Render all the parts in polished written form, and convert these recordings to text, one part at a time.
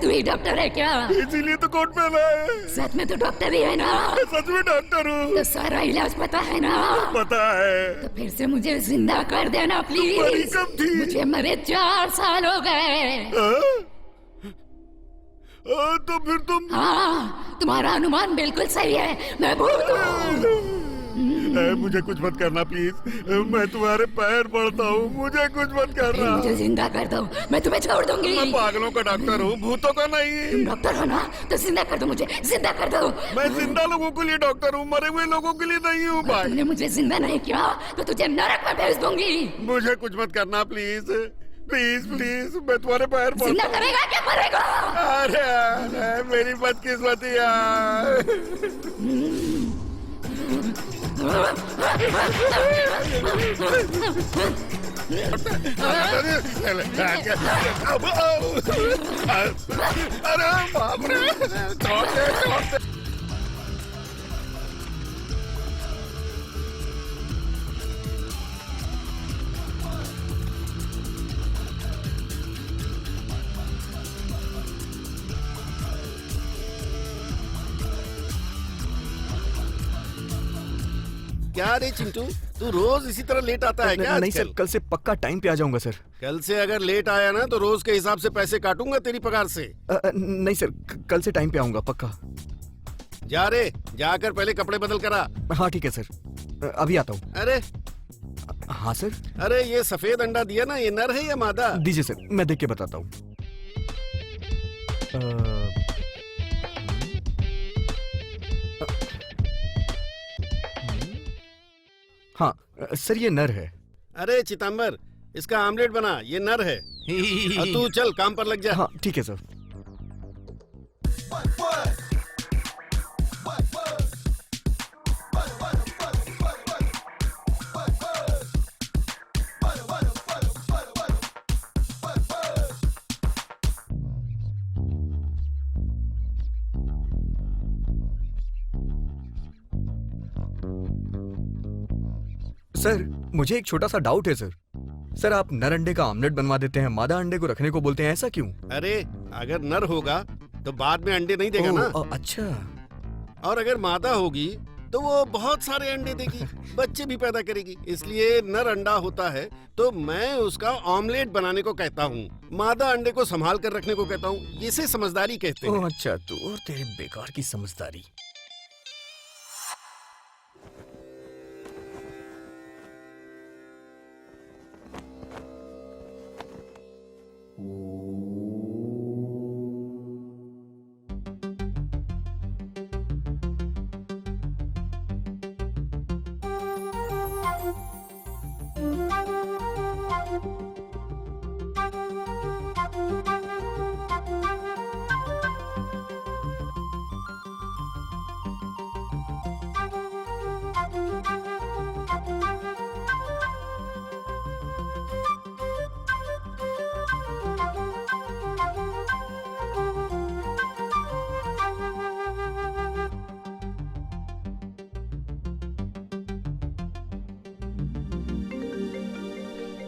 तू ही डॉक्टर है क्या? इसीलिए तो कोट पहना है। सच में तू डॉक्टर ही है ना? सच में डॉक्टर हूँ। तो सारा इलाज पता है ना? पता है। तो फिर से मुझे जिंदा कर देना मरी प्लीज। कब थी? मुझे मरे 4 साल हो गए। तो फिर तुम। हाँ, तुम्हारा अनुमान बिल्कुल सही है, मैं भूत हूँ। मुझे कुछ मत करना प्लीज, मैं तुम्हारे पैर पड़ता हूँ, मुझे कुछ मत करना। मुझे जिंदा कर दो, मैं तुम्हें छोड़ दूंगी। मैं पागलों का डॉक्टर हूँ, भूतों का नहीं। तुम डॉक्टर हो ना, तो जिंदा कर दो, मुझे जिंदा कर दो। मैं जिंदा लोगों के लिए डॉक्टर हूँ, मरे हुए लोगों के लिए नहीं हूँ भाई। तुमने मुझे जिंदा नहीं किया तो तुझे नरक में भेज दूंगी। मुझे कुछ मत करना प्लीज, प्लीज प्लीज, मैं तुम्हारे पैर पड़ता हूँ। जिंदा करेगा क्या मरेगा? अरे मेरी बदकिस्मती यार। अरे बाप रे, छोड़ दे। क्या रे चिंटू, तू रोज इसी तरह लेट आता है क्या? नहीं सर, कल से पक्का टाइम पे आ जाऊंगा सर। कल से अगर लेट आया ना तो रोज के हिसाब से पैसे काटूंगा तेरी पगार से। नहीं सर, कल से टाइम पे आऊंगा पक्का। जा रे, जाकर पहले कपड़े बदल कर आ। हाँ ठीक है सर, अभी आता हूँ। अरे हाँ सर। अरे ये सफेद अंडा दिया ना, ये नर है या मादा? दीजिए सर, मैं देख के बताता हूँ। हाँ सर, ये नर है। अरे चितंबर, इसका आमलेट बना, ये नर है। तू चल काम पर लग जा। हाँ ठीक है सर। सर मुझे एक छोटा सा डाउट है सर। सर आप नर अंडे का ऑमलेट बनवा देते हैं, मादा अंडे को रखने को बोलते हैं, ऐसा क्यों? अरे अगर नर होगा तो बाद में अंडे नहीं देगा ना। अच्छा। और अगर मादा होगी तो वो बहुत सारे अंडे देगी, बच्चे भी पैदा करेगी, इसलिए नर अंडा होता है तो मैं उसका ऑमलेट बनाने को कहता हूँ, मादा अंडे को संभाल कर रखने को कहता हूँ। इसे समझदारी कहते हैं। अच्छा, तू और तेरे बेकार की समझदारी।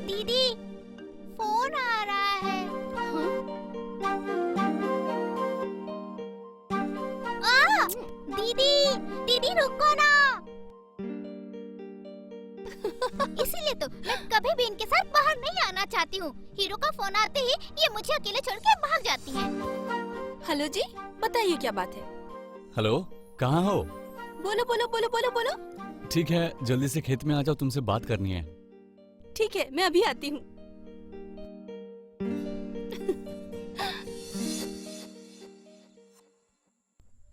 दीदी, फोन आ रहा है। दीदी, दीदी रुको ना। इसीलिए तो मैं कभी भी इनके साथ बाहर नहीं आना चाहती हूँ। हीरो का फोन आते ही ये मुझे अकेले छोड़ के भाग जाती हैं। हेलो जी, बताइए क्या बात है? हेलो, कहाँ हो? बोलो बोलो बोलो बोलो बोलो। ठीक है, जल्दी से खेत में आ जाओ, तुमसे बात करनी है। ठीक है, मैं अभी आती हूँ।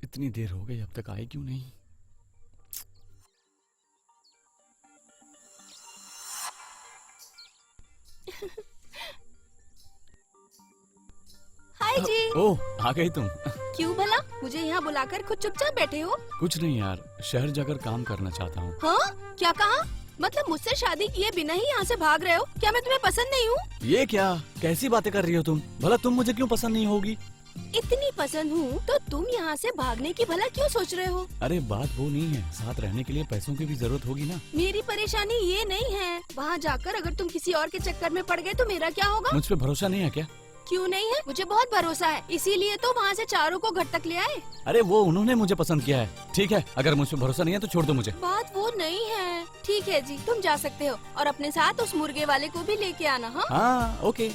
इतनी देर हो गई, अब तक आए क्यों नहीं? हाय जी। ओह, आ गई तुम। क्यों भला? मुझे यहाँ बुलाकर खुद चुपचाप बैठे हो? कुछ नहीं यार, शहर जाकर काम करना चाहता हूँ। हाँ? क्या कहा? मतलब मुझसे शादी किए बिना ही यहाँ से भाग रहे हो? क्या मैं तुम्हें पसंद नहीं हूँ? ये क्या, कैसी बातें कर रही हो तुम? भला तुम मुझे क्यों पसंद नहीं होगी? इतनी पसंद हूँ तो तुम यहाँ से भागने की भला क्यों सोच रहे हो? अरे बात वो नहीं है, साथ रहने के लिए पैसों की भी जरूरत होगी ना। मेरी परेशानी ये नहीं है। वहाँ जाकर अगर तुम किसी और के चक्कर में पड़ गए तो मेरा क्या होगा? मुझ पे भरोसा नहीं है क्या? क्यों नहीं है? मुझे बहुत भरोसा है, इसीलिए तो वहाँ से चारों को घर तक ले आए। अरे वो उन्होंने मुझे पसंद किया है। ठीक है, अगर मुझ पे भरोसा नहीं है तो छोड़ दो मुझे। बात वो नहीं है। ठीक है जी, तुम जा सकते हो और अपने साथ उस मुर्गे वाले को भी लेके आना। हाँ हाँ ओके।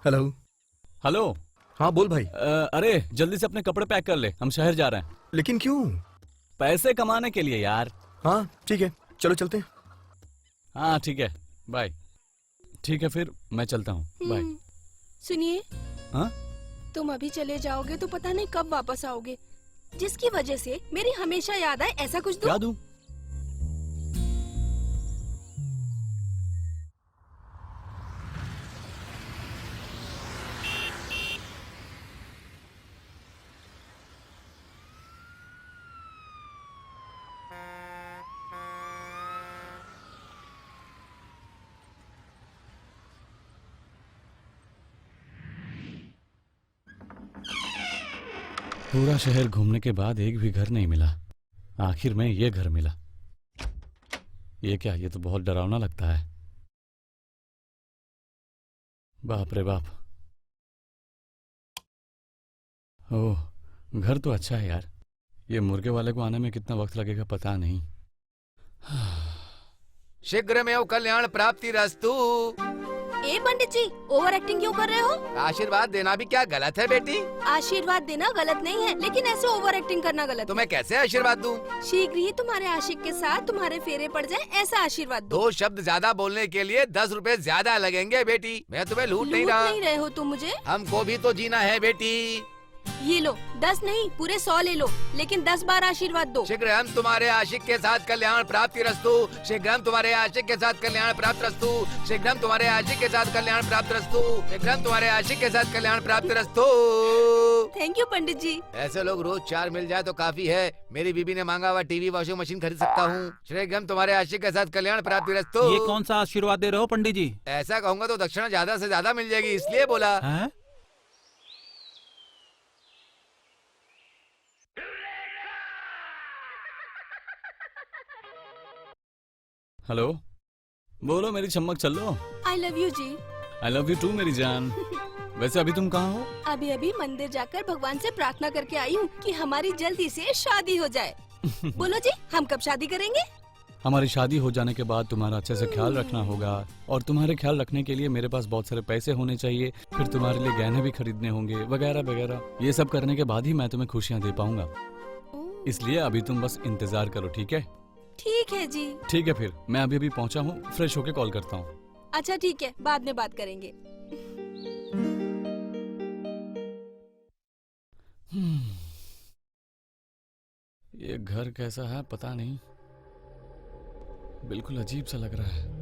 हेलो। हेलो। हाँ बोल भाई। अरे जल्दी से अपने कपड़े पैक कर ले, हम शहर जा रहे हैं। लेकिन क्यों? पैसे कमाने के लिए यार। हाँ ठीक है, चलो चलते हैं। हाँ ठीक है, बाय। ठीक है फिर मैं चलता हूँ, बाय। सुनिए, हाँ तुम अभी चले जाओगे तो पता नहीं कब वापस आओगे, जिसकी वजह से मेरी हमेशा याद आए ऐसा कुछ दो। क्या दूं? पूरा शहर घूमने के बाद एक भी घर नहीं मिला, आखिर में ये घर मिला। ये क्या, ये तो बहुत डरावना लगता है। बाप रे बाप। ओह घर तो अच्छा है यार। ये मुर्गे वाले को आने में कितना वक्त लगेगा पता नहीं। शीघ्रमेव कल्याण प्राप्ति रस्तु। ए पंडित जी, ओवर एक्टिंग क्यों कर रहे हो? आशीर्वाद देना भी क्या गलत है बेटी? आशीर्वाद देना गलत नहीं है, लेकिन ऐसे ओवर एक्टिंग करना गलत तो मैं कैसे आशीर्वाद दूं? है। शीघ्र ही तुम्हारे आशिक के साथ तुम्हारे फेरे पड़ जाए, ऐसा आशीर्वाद दो। 2 शब्द ज्यादा बोलने के लिए 10 रुपए ज्यादा लगेंगे बेटी। मैं तुम्हें लूट नहीं लूट रहा। नहीं रहे हो तुम मुझे। हमको भी तो जीना है बेटी। ये लो, 10 नहीं पूरे 100 ले लो, लेकिन 10 बार आशीर्वाद दो। शीघ्र हम तुम्हारे आशिक के साथ कल्याण प्राप्ति रस्तु। शीघ्र हम तुम्हारे आशिक के साथ कल्याण प्राप्त रस्तु। शीघ्र हम तुम्हारे आशिक के साथ कल्याण प्राप्त रस्तु। शीघ्र हम तुम्हारे आशिक के साथ कल्याण प्राप्त रस्तु। थैंक यू पंडित जी। ऐसे लोग रोज 4 मिल जाए तो काफी है। मेरी बीबी ने मांगा हुआ टीवी वॉशिंग मशीन खरीद सकता हूँ। शीघ्र हम तुम्हारे आशिक के साथ कल्याण प्राप्ति रस्तु। ये कौन सा आशीर्वाद दे रहे हो पंडित जी? ऐसा कहूँगा तो दक्षिणा ज्यादा से ज्यादा मिल जाएगी, इसलिए बोला। हैं? हेलो, बोलो मेरी चम्मक चलो। आई लव यू जी। आई लव यू टू मेरी जान। वैसे अभी तुम कहाँ हो? अभी अभी मंदिर जाकर भगवान से प्रार्थना करके आई हूँ कि हमारी जल्दी से शादी हो जाए। बोलो जी, हम कब शादी करेंगे? हमारी शादी हो जाने के बाद तुम्हारा अच्छे से ख्याल रखना होगा, और तुम्हारे ख्याल रखने के लिए मेरे पास बहुत सारे पैसे होने चाहिए। फिर तुम्हारे लिए गहने भी खरीदने होंगे, वगैरह वगैरह। ये सब करने के बाद ही मैं तुम्हें खुशियाँ दे पाऊंगा। इसलिए अभी तुम बस इंतजार करो, ठीक है? ठीक है जी। ठीक है फिर मैं अभी अभी पहुंचा हूँ, फ्रेश होके कॉल करता हूँ। अच्छा ठीक है, बाद में बात करेंगे। ये घर कैसा है पता नहीं, बिल्कुल अजीब सा लग रहा है।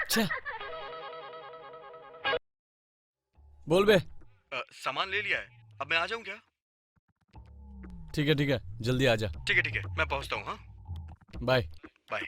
छे। बोल बे। सामान ले लिया है, अब मैं आ जाऊं क्या? ठीक है जल्दी आ जा। ठीक है मैं पहुंचता हूँ। हाँ बाय बाय।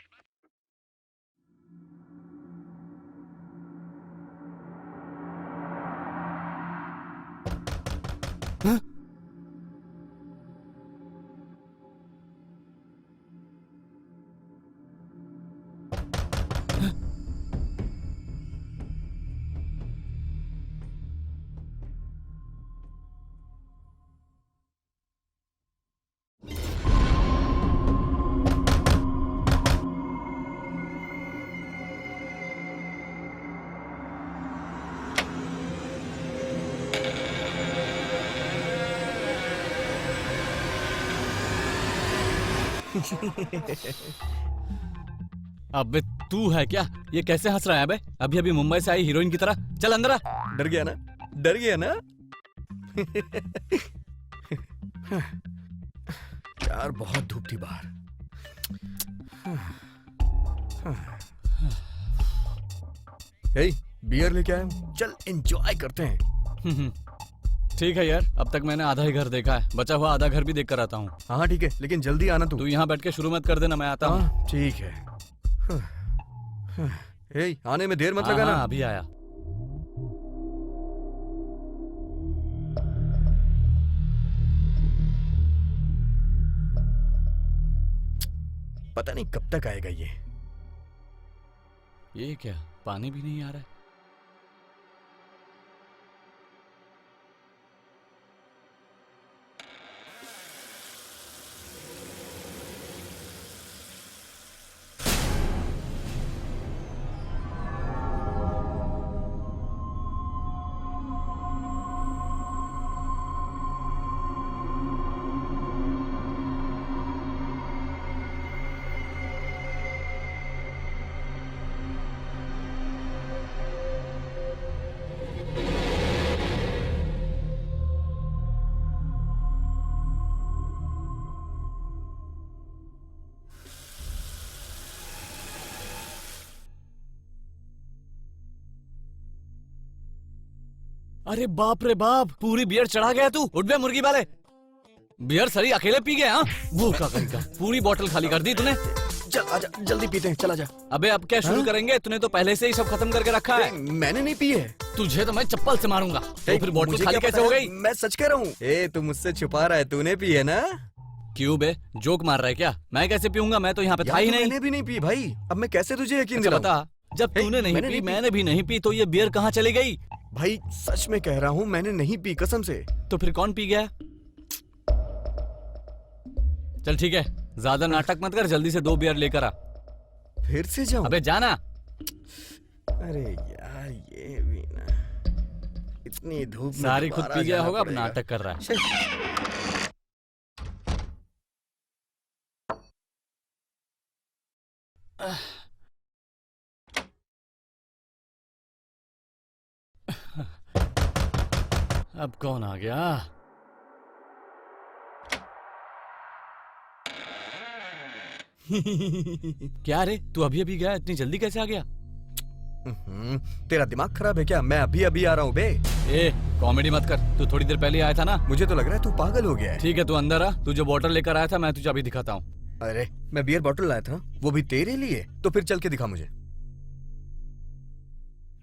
अबे तू है क्या? ये कैसे हंस रहा है बे? अभी अभी मुंबई से आई हीरोइन की तरह। चल अंदर आ। डर गया ना? डर गया ना? यार बहुत धूप थी बाहर। हे, बियर लेके आया हूं, चल एंजॉय करते हैं। ठीक है यार, अब तक मैंने आधा ही घर देखा है, बचा हुआ आधा घर भी देख कर आता हूँ। हाँ ठीक है, लेकिन जल्दी आना तू। तू यहाँ बैठ के शुरू मत कर देना, मैं आता हूँ। हाँ ठीक है। हे, आने में देर मत हाँ, लगाना। हाँ, अभी आया। पता नहीं कब तक आएगा ये। क्या पानी भी नहीं आ रहा है? अरे बाप रे बाप, पूरी बियर चढ़ा गया तू। उठ बे मुर्गी वाले, बियर सरी अकेले पी गया? भूखा कहीं, पूरी बोतल खाली कर दी तूने। चल आजा, जल्दी पीते हैं, चला जा। अबे अब क्या शुरू करेंगे? तूने तो पहले से ही सब खत्म करके रखा है। मैंने नहीं पी है। तुझे तो मैं चप्पल से मारूंगा। तो फिर बोतल खाली कैसे हो गई? मैं सच कह रहा हूँ। ए, तू मुझसे छुपा रहा है, तूने पी है ना? क्यों बे, जोक मार रहा है क्या? मैं कैसे पीऊंगा, मैं तो यहाँ पे था ही नहीं। मैंने भी नहीं पी भाई, अब मैं कैसे तुझे यकीन अच्छा दिलाऊं? बता, जब तूने नहीं पी, मैंने भी नहीं पी, तो ये बियर कहाँ चली गई? भाई सच में कह रहा हूँ, मैंने नहीं पी कसम से। तो फिर कौन पी गया? चल ठीक है, ज्यादा नाटक मत कर, जल्दी से 2 बियर लेकर आ। फिर से जाऊं? अबे जाना। अरे यार ये भी ना, इतनी धूप में सारी खुद दोबारा पी गया जाना होगा, अब पड़ेगा। नाटक कर रहा है। अब कौन आ गया? क्या रे, तू अभी अभी गया, इतनी जल्दी कैसे आ गया? तेरा दिमाग खराब है क्या? मैं अभी अभी आ रहा हूँ बे। ए, कॉमेडी मत कर, तू थोड़ी देर पहले आया था ना। मुझे तो लग रहा है तू पागल हो गया है। ठीक है, तू अंदर आ, तू जो बोतल लेकर आया था मैं तुझे अभी दिखाता हूँ। अरे मैं बियर बॉटल लाया था, वो भी तेरे लिए, तो फिर चल के दिखा मुझे।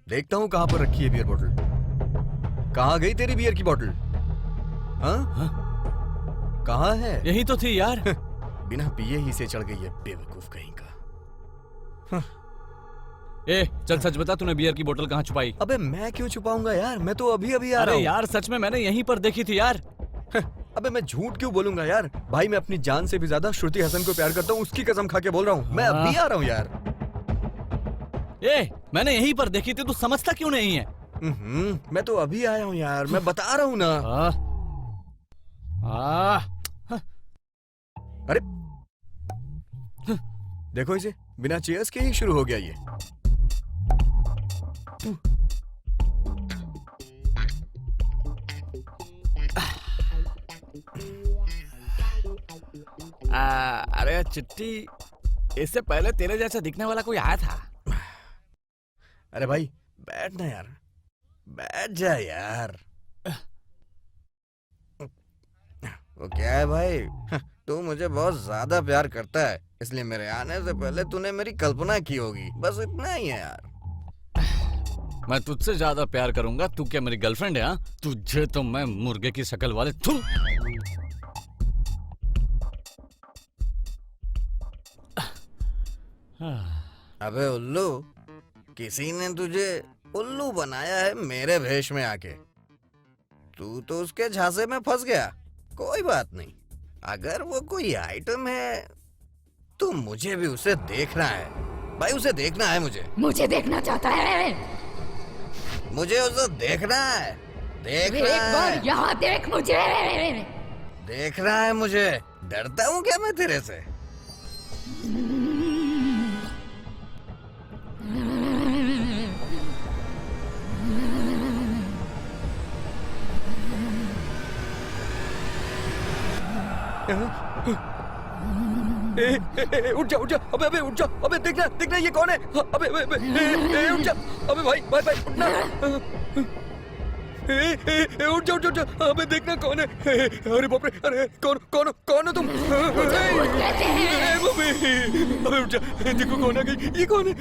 देखता हूँ कहाँ पर रखी है बियर बॉटल। कहाँ गई तेरी बियर की बॉटल? हाँ? कहाँ है? यही तो थी यार। बिना पिए ही से चढ़ गई है, बेवकूफ कहीं का। ए, चल सच बता, तूने बियर की बोतल कहाँ छुपाई? अबे मैं क्यों छुपाऊंगा यार, मैं तो अभी अभी आ रहा अरे हूँ। यार सच में मैंने यहीं पर देखी थी यार। अबे मैं झूठ क्यों बोलूंगा यार? भाई मैं अपनी जान से भी ज्यादा श्रुति हसन को प्यार करता हूँ, उसकी कसम खा के बोल रहा हूँ। मैं अभी आ रहा हूँ यार। ए, मैंने यहीं पर देखी थी, तू समझता क्यों नहीं है? मैं तो अभी आया हूँ यार, मैं बता रहा हूँ ना। अरे देखो इसे, बिना चेयर्स के ही शुरू हो गया ये। अरे चिट्टी, इससे पहले तेरे जैसा दिखने वाला कोई आया था? अरे भाई बैठ ना यार, बैठ जा यार। वो क्या है भाई, तू मुझे बहुत ज्यादा प्यार करता है, इसलिए मेरे आने से पहले तूने मेरी कल्पना की होगी, बस इतना ही है यार। मैं तुझसे ज्यादा प्यार करूंगा, तू क्या मेरी गर्लफ्रेंड है? तुझे तो मैं मुर्गे की शक्ल वाले थू। अबे उल्लू, किसी ने तुझे उल्लू बनाया है मेरे भेष में आके। तू तो उसके झांसे में फंस गया। कोई बात नहीं, अगर वो कोई आइटम है तो मुझे भी उसे देखना है भाई, उसे देखना है मुझे देखना चाहता है। मुझे उसे देखना है, देखना एक बार है, यहाँ देख मुझे। देखना है मुझे। डरता हूँ क्या मैं तेरे से? उठ जा, उठ जा, अबे उठ जा, अबे देखना देखना ये कौन है? अबे उठ जा, अबे भाई भाई भाई उठना, उठ जा उठ जा, अबे देखना कौन है? अरे बाप रे, अरे कौन कौन कौन हो तुम? अबे उठ जा, देखो कौन आ गई, ये कौन है?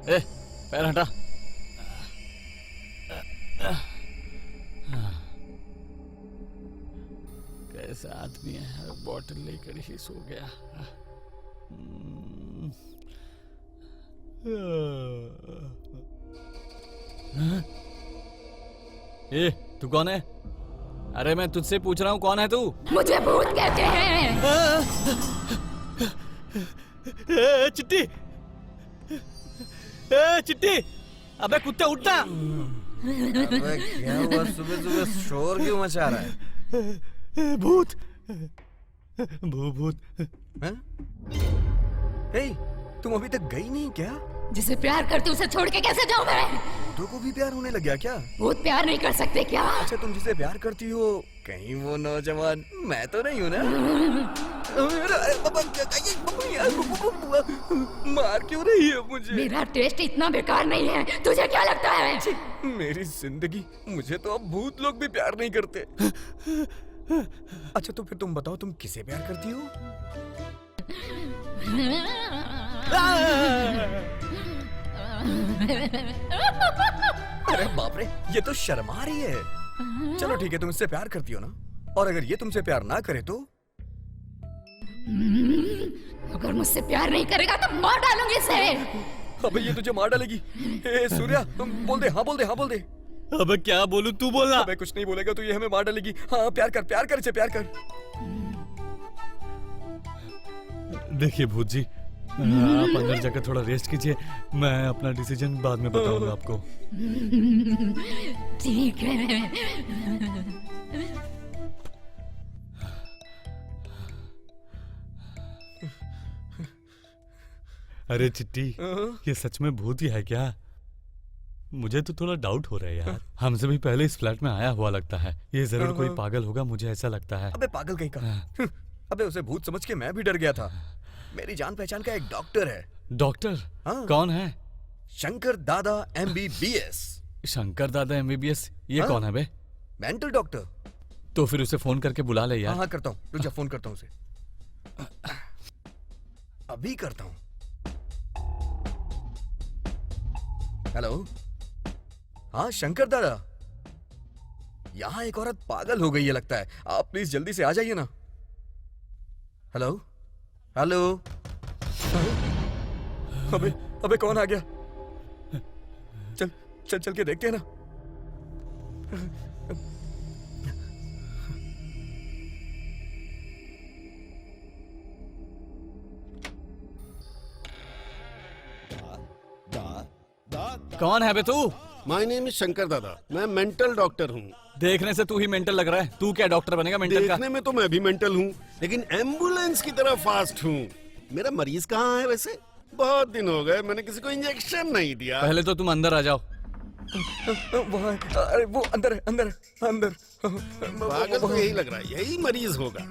ए, पैर हटा। कैसा आदमी है, बॉटल लेकर ही सो गया। ए, तू कौन है? अरे मैं तुझसे पूछ रहा हूँ, कौन है तू? मुझे भूत कहते हैं। चिट्टी, चिट्टी, अबे कुत्ते उठना। अबे क्या हुआ, सुबह सुबह शोर क्यों मचा रहा है? भूत, भूत। हैं? हे, तुम अभी तक गई नहीं क्या? जिसे प्यार करती उसे छोड़ के कैसे जाऊं मैं? तू को भी प्यार होने लग गया क्या? भूत प्यार नहीं कर सकते क्या? अच्छा, तुम जिसे प्यार करती हो कहीं वो नौजवान मैं तो नहीं हूँ ना? मार क्यों रही है मुझे? मेरा टेस्ट इतना बेकार नहीं है, तुझे क्या लगता है? मेरी जिंदगी, मुझे तो अब भूत लोग भी प्यार नहीं करते। अच्छा तो फिर तुम बताओ, तुम किसे प्यार करती हो? अरे बाप रे, ये तो शर्मा रही है। चलो ठीक है, तुम इससे प्यार करती हो ना? और अगर ये तुमसे प्यार ना करे तो? अगर मुझसे प्यार नहीं करेगा तो मार डालूंगी इसे। अबे ये तुझे मार डालेगी। ए सूर्या, तुम बोल दे, हाँ बोल दे, हाँ बोल दे। अबे क्या बोलूं, तू बोलना। अबे कुछ नहीं बोलेगा तो ये हमें मार डालेगी। हाँ प्यार कर इसे, प्यार कर। देखिए भूत जी, आप अंदर जाकर थोड़ा रेस्ट कीजिए, मैं अपना डिसीजन बाद में बताऊंगा आपको। ठीक है। अरे चिट्टी, ये सच में भूत ही है क्या? मुझे तो थोड़ा डाउट हो रहा है यार। हमसे भी पहले इस फ्लैट में आया हुआ लगता है। ये जरूर कोई पागल होगा, मुझे ऐसा लगता है। अबे पागल कहीं का। अबे उसे भूत समझ के मैं भी डर गया था। मेरी जान पहचान का एक डॉक्टर है। डॉक्टर? हाँ। कौन है? शंकर दादा MBBS। शंकर दादा MBBS? ये कौन है बे? Mental doctor. तो फिर उसे फोन करके बुला ले यार। हाँ करता हूँ, रुक जा, फोन करता हूँ उसे। अभी करता हूँ। हेलो, हाँ शंकर दादा, यहाँ एक औरत पागल हो गई है लगता है। आप प्लीज जल्दी से आ जाइए ना। Hello hello. अबे कौन आ गया? चल के देखते हैं ना। कौन है बे तू? माय नेम इज शंकर दादा, मैं मेंटल डॉक्टर हूँ। देखने से तू ही मेंटल लग रहा है। तू क्या डॉक्टर बनेगा मेंटल का? देखने में तो मैं भी मेंटल हूँ, लेकिन एम्बुलेंस की तरह फास्ट हूँ। मेरा मरीज कहाँ है वैसे? बहुत दिन हो गए मैंने किसी को इंजेक्शन नहीं दिया। पहले तो तुम अंदर आ जाओ। वहाँ, अरे वो अंदर है, अंदर। पागल तो यही लग रहा है, यही मरीज होगा।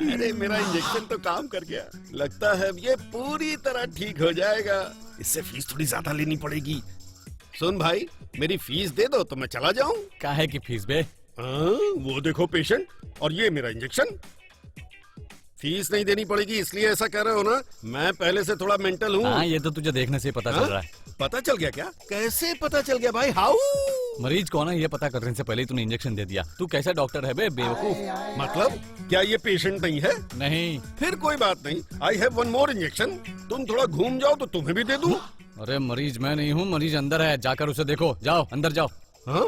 अरे मेरा इंजेक्शन तो काम कर गया, लगता है अब ये पूरी तरह ठीक हो जाएगा। इससे फीस थोड़ी ज्यादा लेनी पड़ेगी। सुन भाई, मेरी फीस दे दो तो मैं चला जाऊं। काहे की फीस बे? वो देखो पेशेंट, और ये मेरा इंजेक्शन। फीस नहीं देनी पड़ेगी इसलिए ऐसा कह रहे हो ना? मैं पहले से थोड़ा मेंटल हूँ। हाँ, ये तो तुझे देखने से पता चल रहा है। पता चल गया क्या? कैसे पता चल गया भाई? हाउ? मरीज कौन है ये पता करने से पहले ही तूने इंजेक्शन दे दिया। तू कैसा डॉक्टर है बे, बेवकूफ? मतलब क्या ये पेशेंट नहीं है? नहीं। फिर कोई बात नहीं, I have one more injection. तुम थोड़ा घूम जाओ तो तुम्हें भी दे दूं। अरे मरीज मैं नहीं हूँ, मरीज अंदर है, जाकर उसे देखो। जाओ अंदर जाओ। हाँ?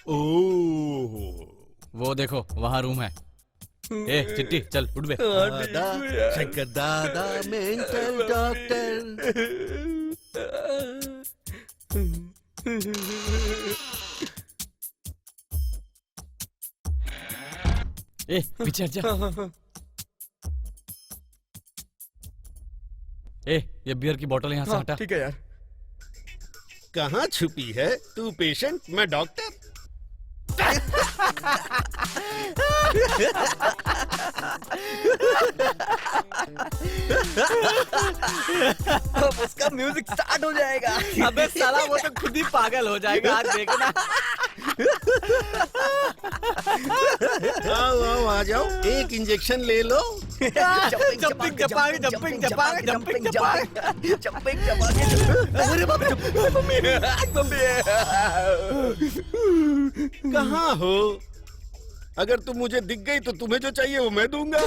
ओह, वो देखो वहाँ रूम है। ए चिट्टी चल उठ बे। दादा शंकर दादा मेंटल डॉक्टर। ए पीछे हट जा। ए ये बियर की बोतल यहाँ से हटा। ठीक है यार। कहाँ छुपी है तू पेशेंट मैं डॉक्टर। अब उसका म्यूजिक स्टार्ट हो जाएगा। अबे साला वो तो खुद ही पागल हो जाएगा, आज देखना। आओ आओ आ जाओ, एक इंजेक्शन ले लो। जंपिंग जपांग जंपिंग जपांग जंपिंग जपांग जंपिंग जपांग। अरे बाप रे मम्मी कहाँ हो? अगर तुम मुझे दिख गई तो तुम्हें जो चाहिए वो मैं दूंगा।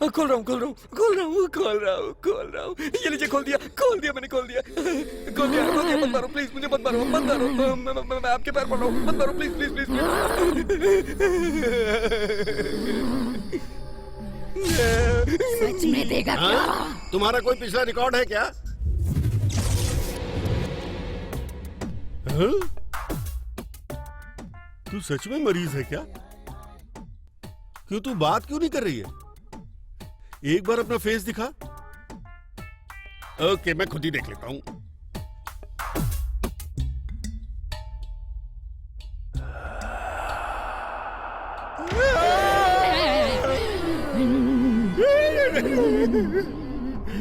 खोल रहा हूँ। ये लीजिए, खोल दिया मैंने, खोल दिया मत मारो प्लीज, मुझे मत मारो मैं आपके पैर पड़ रहा हूँ, मत मारो प्लीज। सच में देगा क्या? हाँ? तुम्हारा कोई पिछला रिकॉर्ड है क्या? हाँ? तू सच में मरीज है क्या? क्यों तू बात क्यों नहीं कर रही है? एक बार अपना फेस दिखा। ओके मैं खुद ही देख लेता हूं।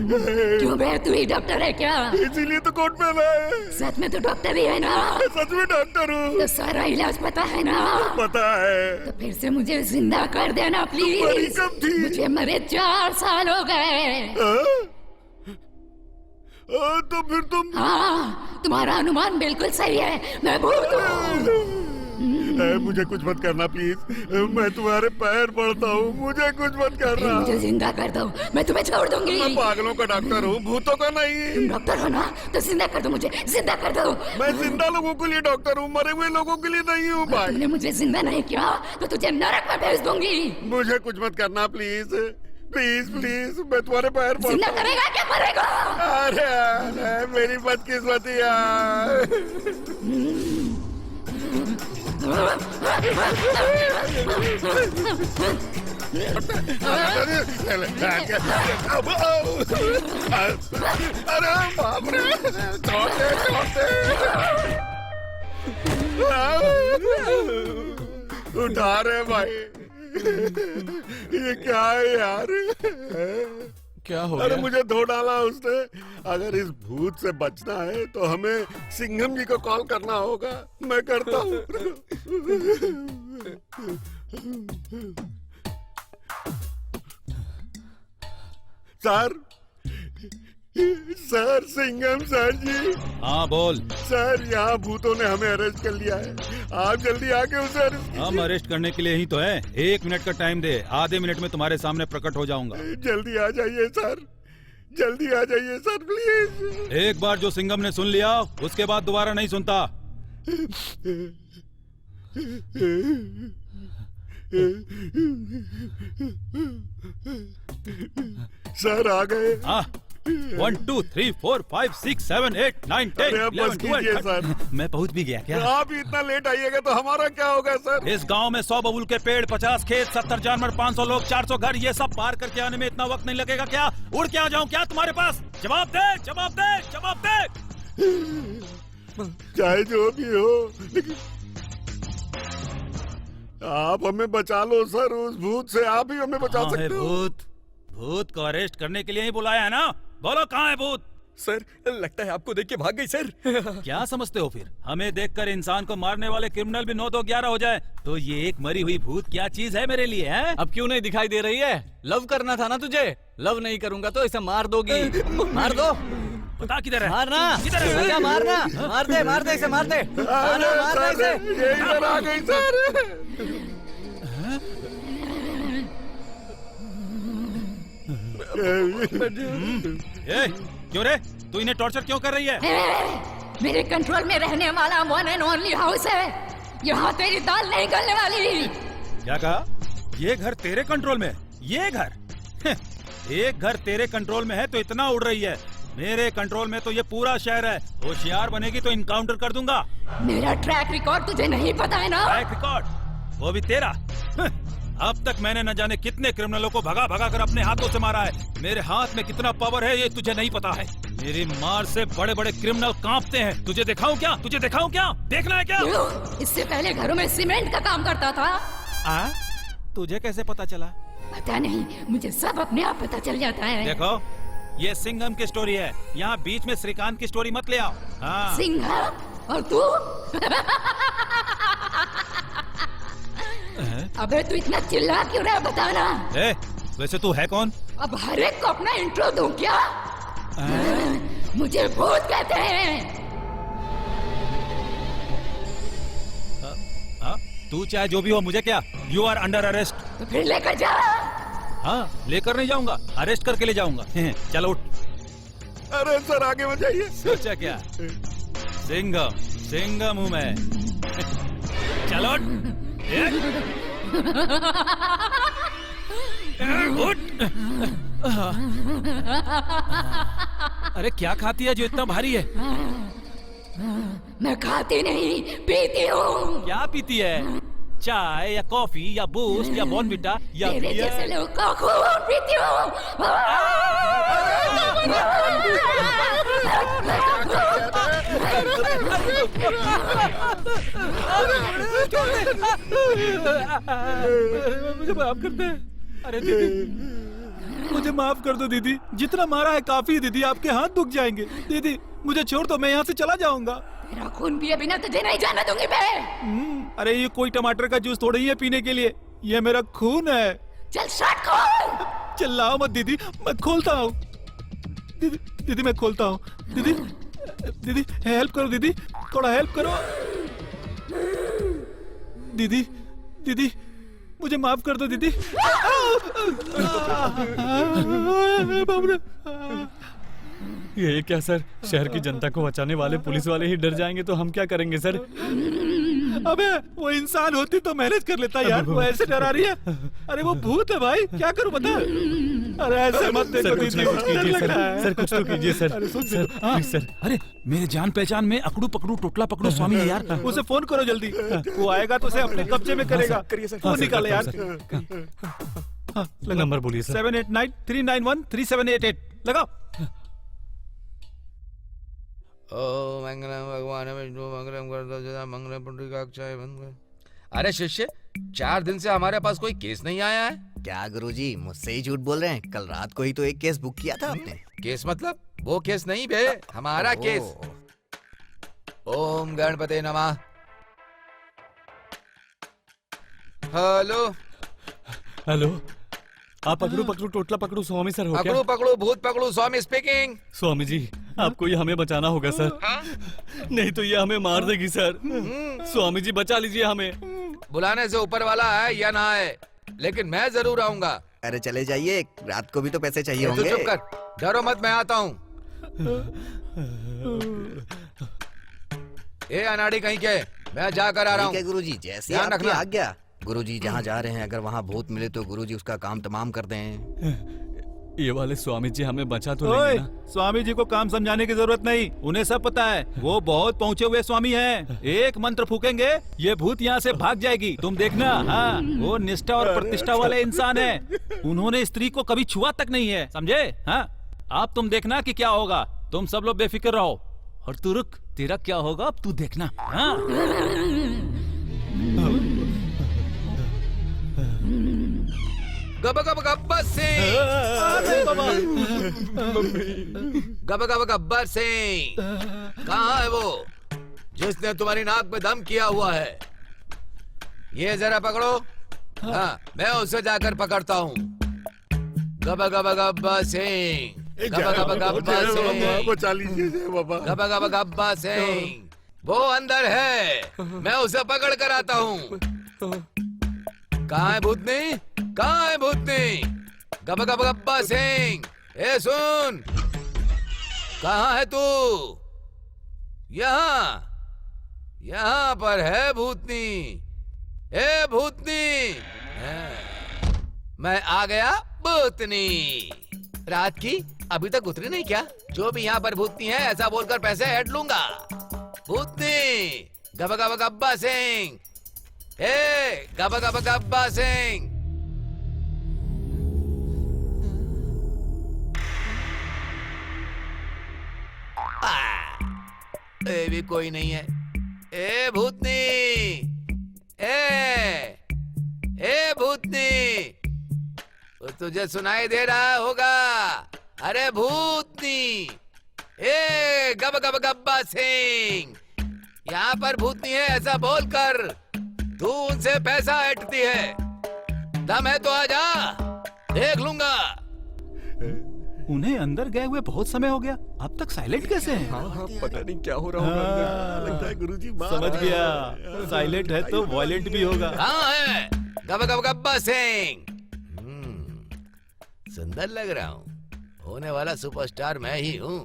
क्यों बे, तू ही डॉक्टर है क्या? इसीलिए तो कोट पहना है। सच में तो डॉक्टर ही है ना? सच में डॉक्टर हूँ। तो सारा इलाज पता है ना? पता है। तो फिर से मुझे जिंदा कर देना मरी प्लीज। कब थी? मुझे मरे 4 साल हो गए। तो फिर तुम हाँ, तुम्हारा अनुमान बिल्कुल सही है, मैं भूत हूँ। मुझे कुछ मत करना प्लीज, मैं तुम्हारे पैर पड़ता हूँ, मुझे कुछ मत करना। मुझे जिंदा कर दो, मैं तुम्हें छोड़ दूंगी। मैं पागलों का डॉक्टर हूँ, भूतों का नहीं। तुम डॉक्टर हो ना, तो जिंदा कर दो, मुझे जिंदा कर दो। मैं जिंदा लोगों के लिए डॉक्टर हूँ, मरे हुए लोगों के लिए नहीं हूँ भाई। तुमने मुझे जिंदा नहीं किया तो तुझे नरक में भेज दूंगी। मुझे कुछ मत करना प्लीज प्लीज, मैं तुम्हारे पैर पड़ता जिंदा हूँ। करेगा क्या मरेगा? अरे मेरी बदकिस्मती यार। अरे बाप रे, छोटे उठा रहे भाई। ये क्या है यार? क्या हो अरे गया? मुझे धो डाला उसने। अगर इस भूत से बचना है तो हमें सिंघम जी को कॉल करना होगा। मैं करता हूँ। सर सिंघम सर जी। हाँ बोल। सर यहाँ भूतों ने हमें अरेस्ट कर लिया है, आप जल्दी आके उसे अरेस्ट हम अरेस्ट करने के लिए ही तो है। 1 मिनट का टाइम दे, आधे मिनट में तुम्हारे सामने प्रकट हो जाऊंगा। जल्दी आ जाइए सर, जल्दी आ जाइए सर प्लीज। एक बार जो सिंघम ने सुन लिया उसके बाद दोबारा नहीं सुनता। सर आ गए। 1 2 3 4 5 6 7 8 9 10 अरे अब बस 11 कीजिए 12 सर। मैं पहुंच भी गया क्या? आप इतना लेट आइएगा तो हमारा क्या होगा सर? इस गांव में 100 बबूल के पेड़, 50 खेत, 70 जानवर, 500 लोग, 400 घर, ये सब पार करके आने में इतना वक्त नहीं लगेगा क्या? उड़ के आ जाऊं क्या तुम्हारे पास? जवाब दे, जवाब दे, जवाब दे। चाहे जो भी हो, आप हमें बचा लो सर, उस भूत से आप ही हमें बचा कहाँ है सकते हो। भूत? भूत को अरेस्ट करने के लिए ही बुलाया है ना? बोलो कहाँ है भूत? सर लगता है आपको देख के भाग गई सर। क्या समझते हो फिर? हमें देखकर इंसान को मारने वाले क्रिमिनल भी 9 2 11 हो जाए तो ये एक मरी हुई भूत क्या चीज है मेरे लिए है? अब क्यों नहीं दिखाई दे रही है? लव करना था ना तुझे? लव नहीं करूंगा तो इसे मार दोगी। मार दो, पता किधर है? मारना, किधर है? क्या मारना? मार दे इसे, मार दे। मारना, मारना इसे। ये इधर आ गई सर। ए, क्यों रे? तू इन्हें टॉर्चर क्यों कर रही है? मेरे कंट्रोल में रहने वाला वन एंड ओनली हाउस है। यहाँ तेरी दाल नहीं गलने वाली। क्या कहा? ये घर तेरे कंट्रोल में है? ये घर एक घर तेरे कंट्रोल में है तो इतना उड़ रही है, मेरे कंट्रोल में तो ये पूरा शहर है। होशियार बनेगी तो इनकाउंटर कर दूंगा। मेरा ट्रैक रिकॉर्ड तुझे नहीं पता है ना? ट्रैक रिकॉर्ड वो भी तेरा। अब तक मैंने न जाने कितने क्रिमिनलों को भगा भगा कर अपने हाथों से मारा है। मेरे हाथ में कितना पावर है ये तुझे नहीं पता है। मेरी मार से बड़े बड़े क्रिमिनल कांपते हैं। तुझे दिखाऊं क्या? तुझे दिखाऊं क्या? देखना है क्या? क्यों? इससे पहले घरों में सीमेंट का काम करता था। तुझे कैसे पता चला? पता नहीं, मुझे सब अपने आप पता चल जाता है। देखो, ये सिंघम की स्टोरी है, यहाँ बीच में श्रीकांत की स्टोरी मत ले आओ। हाँ। सिंघम और तू? अबे तू इतना चिल्ला क्यों रहा है, बताना। वैसे तू है कौन? अब हर एक को अपना इंट्रो दूं क्या? मुझे भूत कहते हैं। तू चाहे जो भी हो, मुझे क्या? You are under arrest. तो फिर लेकर जा। हाँ, लेकर नहीं जाऊंगा, अरेस्ट करके ले जाऊंगा। चलो उठ। अरे सर आगे बढ़ाइए। सोचा क्या? सिंघम सिंघम हूँ मैं। चलो उठ। अरे क्या खाती है जो इतना भारी है? मैं खाती नहीं, पीती हूँ। क्या पीती है? चाय या कॉफी या बूस्ट या बॉर्नविटा या तेरे जैसे लोग का खून पीती हूँ। मुझे माफ कर दे। अरे दीदी, मुझे माफ कर दो दीदी। जितना मारा है काफी है दीदी, आपके हाथ दुख जाएंगे। दीदी मुझे छोड़ दो, मैं यहाँ से चला जाऊंगा। तेरा खून पिए बिना तुझे नहीं जाने दूंगी मैं। अरे ये कोई टमाटर का जूस थोड़ी है पीने के लिए, ये मेरा खून है। चल शट खोल। चिल्लाओ मत दीदी, मैं खोलता हूँ। दीदी दीदी मैं खोलता हूँ। दीदी दीदी हेल्प करो दीदी, थोड़ा हेल्प करो। दीदी दीदी मुझे माफ कर दो दीदी। ये क्या सर, शहर की जनता को बचाने वाले पुलिस वाले ही डर जाएंगे तो हम क्या करेंगे सर? अबे वो इंसान होती तो मैनेज कर लेता यार, वो ऐसे डरा रही है। अरे वो भूत है भाई, क्या करूं बता। अरे ऐसे मत देखो दीदी, कुछ कीजिए सर, कुछ तो कीजिए सर। सर अरे मेरे जान पहचान में अकड़ू पकड़ू टोटला पकड़ू स्वामी है यार, उसे फोन करो जल्दी। वो आएगा तो उसे अपने कब्जे में करेगा। फोन निकाले यार। नंबर बोलिए सर। 7893913788 लगाओ। ओ मंगलम भगवान विष्णु मंगलम गरुड़ मंगलम पुंडरीकाक्षाय मंगलम। अरे शिष्य, 4 दिन से हमारे पास कोई केस नहीं आया है। क्या गुरुजी, मुझसे ही झूठ बोल रहे हैं? कल रात को ही तो एक केस बुक किया था आपने। केस मतलब? वो केस नहीं बे, हमारा केस। ओम गणपते नमः। हेलो हेलो, आप पकड़ू पकड़ू टोटला पकड़ू स्वामी सर हो क्या? पकड़ू पकड़ू भूत पकड़ू स्वामी स्पीकिंग। स्वामी जी, आपको ये हमें बचाना होगा सर। नहीं तो ये हमें मार देगी सर। स्वामी जी बचा लीजिए हमें। बुलाने से ऊपर वाला है या ना है, लेकिन मैं जरूर आऊंगा। अरे चले जाइए, रात को भी तो पैसे चाहिए तू होंगे। चुप कर, डरो मत, मैं आता हूँ। ए अनाड़ी कहीं के, मैं जाकर आ रहा हूँ। गुरुजी, जैसे ध्यान आपकी रखना। आज्ञा। गुरुजी जहाँ जा रहे हैं, अगर वहाँ भूत मिले तो गुरुजी उसका काम तमाम कर दें। ये वाले स्वामी जी हमें बचा तो लेंगे ना? स्वामी जी को काम समझाने की जरूरत नहीं, उन्हें सब पता है। वो बहुत पहुँचे हुए स्वामी हैं। एक मंत्र फूकेंगे, ये भूत यहाँ से भाग जाएगी, तुम देखना। हाँ, वो निष्ठा और प्रतिष्ठा वाले इंसान हैं। उन्होंने स्त्री को कभी छुआ तक नहीं है, समझे? हाँ, आप तुम देखना कि क्या होगा। तुम सब लोग बेफिक्र रहो। और तू रुक, तेरा क्या होगा अब तू देखना। हाँ। गब गब गब्बर सिंह, गब गब गब्बर सिंह, कहाँ है वो जिसने तुम्हारी नाक में दम किया हुआ है? ये जरा पकड़ो। हाँ, मैं उसे जाकर पकड़ता हूँ। गब गब गब्बर सिंह, गब गब गब्बर सिंह, बचा लीजिए बाबा। गब गब गब्बर सिंह, वो अंदर है, मैं उसे पकड़ कर आता हूँ। कहाँ है भूतनी? कहाँ है भूतनी? गब गब गब्बर सिंह, ए सुन, कहाँ है तू? यहाँ यहाँ पर है भूतनी। ए भूतनी, मैं आ गया भूतनी। रात की अभी तक उतरी नहीं क्या? जो भी यहाँ पर भूतनी है ऐसा बोलकर पैसे ऐड लूंगा। भूतनी, गबा गबा गब्बा सिंह, ए गबा गबा गब्बा सिंह। ए भी कोई नहीं है। ए भूतनी, ए भूतनी, वो तुझे सुनाई दे रहा होगा। अरे भूतनी, ए गब गब गब्बा सिंह, यहाँ पर भूतनी है ऐसा बोलकर तू उनसे पैसा ऐंठती है। दम है तो आजा, देख लूंगा। उन्हें अंदर गए हुए बहुत समय हो गया, अब तक साइलेंट कैसे हैं? हाँ, पता नहीं क्या हो रहा होगा। लगता है गुरुजी समझ गया, साइलेंट है तो वायलेंट भी होगा। कहाँ है गब गब गब्बा सिंह? सुंदर लग रहा हूँ, होने वाला सुपरस्टार मैं ही हूँ।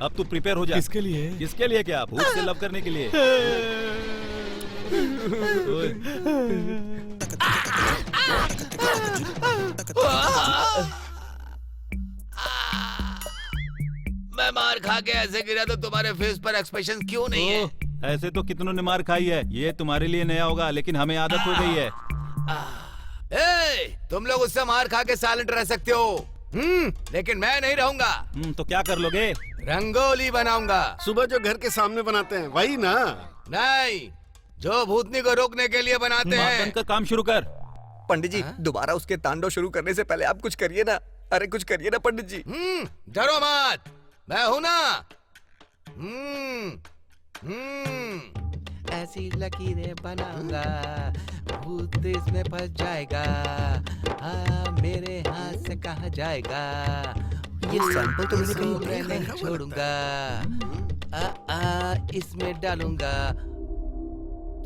अब तू प्रिपेयर हो जा। किसके लिए? किसके लिए? क्या भूत से लव करने के लिए? मैं मार खा के ऐसे गिरा तो तुम्हारे फेस पर एक्सप्रेशन क्यों नहीं है? ऐसे तो कितनों ने मार खाई है, ये तुम्हारे लिए नया होगा, लेकिन हमें आदत हो गई है। तुम लोग उससे मार खा के साइलेंट रह सकते हो, लेकिन मैं नहीं रहूंगा। तो क्या कर लोगे? रंगोली बनाऊंगा। सुबह जो घर के सामने बनाते हैं वही ना? नहीं, जो भूतनी को रोकने के लिए बनाते हैं। बनकर काम शुरू कर। पंडित जी, दोबारा उसके तांडव शुरू करने से पहले आप कुछ करिए ना। अरे कुछ करिए ना पंडित जी। डरो मत, मैं हूं ना। ऐसी लकीरें बनाऊंगा, भूत इसमें फंस जाएगा। मेरे हाथ से कहाँ जाएगा? ये सैंपल तो मैंने कहीं मैं देखा नहीं है। छोड़ूंगा। इसमें डालूंगा।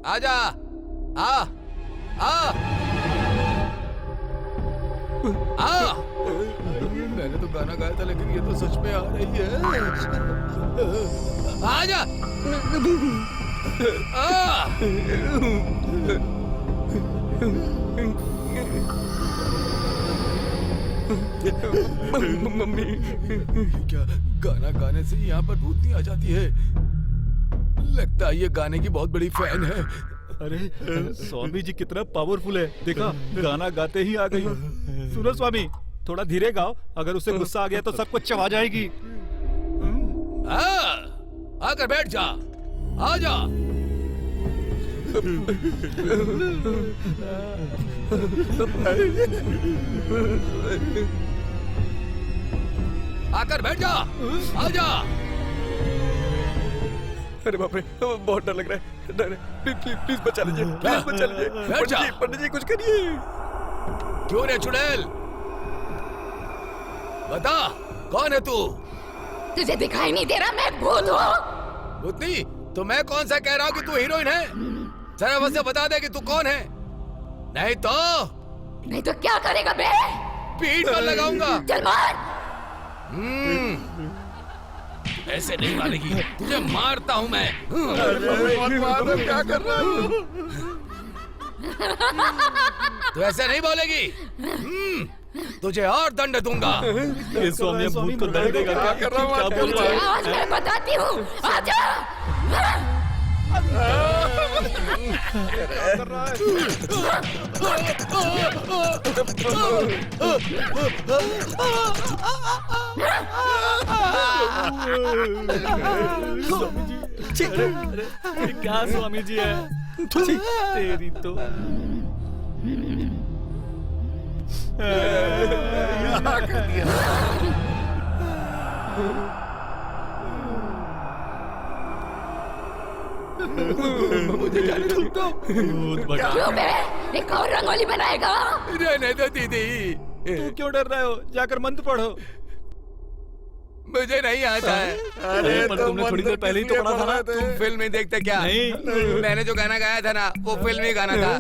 आजा, आ मैंने तो गाना गाया था, लेकिन ये तो सच में आ रही है। आजा, मम्मी, क्या गाना गाने से यहाँ पर भूतनी आ जाती है? लगता है ये गाने की बहुत बड़ी फैन है। अरे स्वामी जी कितना पावरफुल है, देखा गाना गाते ही आ गई। सुनो स्वामी, थोड़ा धीरे गाओ, अगर उसे गुस्सा आ गया तो सब कुछ चबा जाएगी। आकर बैठ जा, आजा। आकर बैठ जा, आजा। अरे बाप रे, बहुत डर लग रहा है। डर, प्लीज बचा लीजिए, प्लीज बचा लीजिए। बैठ जा। पंडित जी कुछ करिए। क्यों रे चुड़ैल, बता कौन है तू? तुझे दिखाई नहीं दे रहा मैं भूत हूँ? भूतनी, तो मैं कौन सा कह रहा हूँ कि तू हीरोइन है? जरा मुझसे बता दे कि तू कौन है, नहीं तो क्या करेगा बे? पीठ पर लगाऊंगा। चल मार। ऐसे नहीं मारेगी, तुझे मारता हूँ मैं। क्या कर रहा है? तू ऐसे नहीं बोलेगी, तुझे और दंड दूंगा। ये स्वामी अब भूत को दंड देगा क्या? कर रहा हूँ? क्या बोल रहा है? आज मैं बताती हूँ, आजा। क्या स्वामी जी है? तेरी तो मुझे जाने दो। क्यों बे? एक और रंगोली बनाएगा? रहने दो दीदी। तू क्यों डर रहे हो? जाकर मंत्र पढ़ो। मुझे नहीं आता है। अरे पर तुमने थोड़ी देर पहले ही तो पढ़ा था ना। तुम फिल्म नहीं देखते क्या? नहीं। मैंने जो गाना गाया था ना वो फिल्मी गाना था।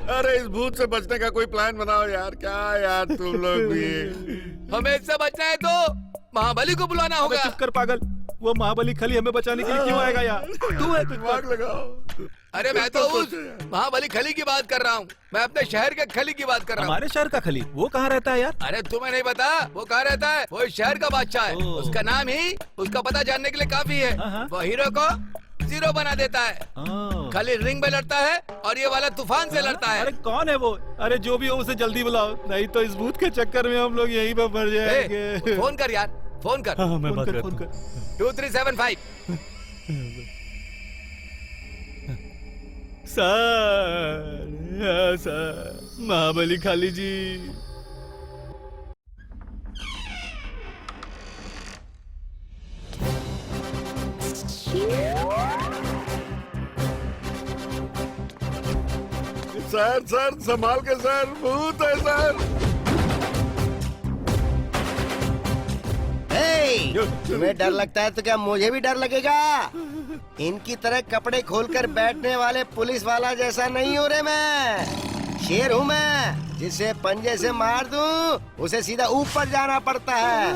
अरे इस भूत से बचने का कोई प्लान बनाओ यार। क्या यार तुम लोग भी। हमें इससे बचना है तो महाबली को बुलाना अबे होगा। चुप कर पागल, वो महाबली खली हमें बचाने के लिए क्यों आएगा यार? तू है दिमाग लगाओ। अरे मैं तो उस महाबली खली की बात कर रहा हूँ। मैं अपने शहर के खली की बात कर रहा हूँ। हमारे शहर का खली वो कहाँ रहता है यार? अरे तुम्हें नहीं पता वो कहाँ रहता है? वो इस शहर का बादशाह है। ओह। उसका नाम ही उसका पता जानने के लिए काफी है। हाँ, हाँ। वो हीरो को जीरो बना देता है। हाँ। खाली रिंग में लड़ता है और ये वाला तूफान से लड़ता है। अरे कौन है वो? अरे जो भी हो उसे जल्दी बुलाओ, नहीं तो इस भूत के चक्कर में हम लोग यहीं पर मर जाएंगे। फोन कर यार, फोन कर। हाँ मैं फोन बात कर, करता फोन हूँ। कर। 2375। सर महाबली खाली जी। सर सर संभाल के सर, भूत है सर। तुम्हें डर लगता है तो क्या मुझे भी डर लगेगा? इनकी तरह कपड़े खोलकर बैठने वाले पुलिस वाला जैसा नहीं हो रे मैं। शेर हूँ मैं, जिसे पंजे से मार दूं उसे सीधा ऊपर जाना पड़ता है।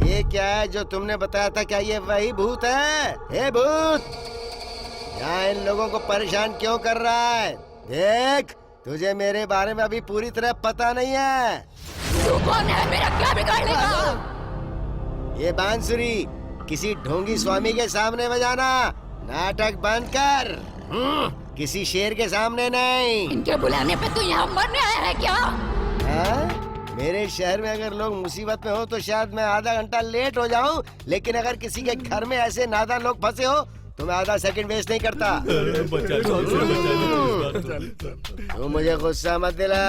ये क्या है जो तुमने बताया था? क्या ये वही भूत है? हे भूत, यहाँ इन लोगों को परेशान क्यों कर रहा है? देख, तुझे मेरे बारे में अभी पूरी तरह पता नहीं है। तू कौन है? मेरा क्या बिगाड़ लेगा? ये बांसुरी किसी ढोंगी स्वामी के सामने बजाना। नाटक बंद कर। किसी शेर के सामने नहीं। इनके बुलाने पे तू यहाँ मरने आया है क्या? हाँ? मेरे शहर में अगर लोग मुसीबत में हो तो शायद मैं आधा घंटा लेट हो जाऊं, लेकिन अगर किसी के घर में ऐसे नादान लोग फंसे हो तो मैं आधा सेकंड वेस्ट नहीं करता। तू मुझे गुस्सा मत दिला।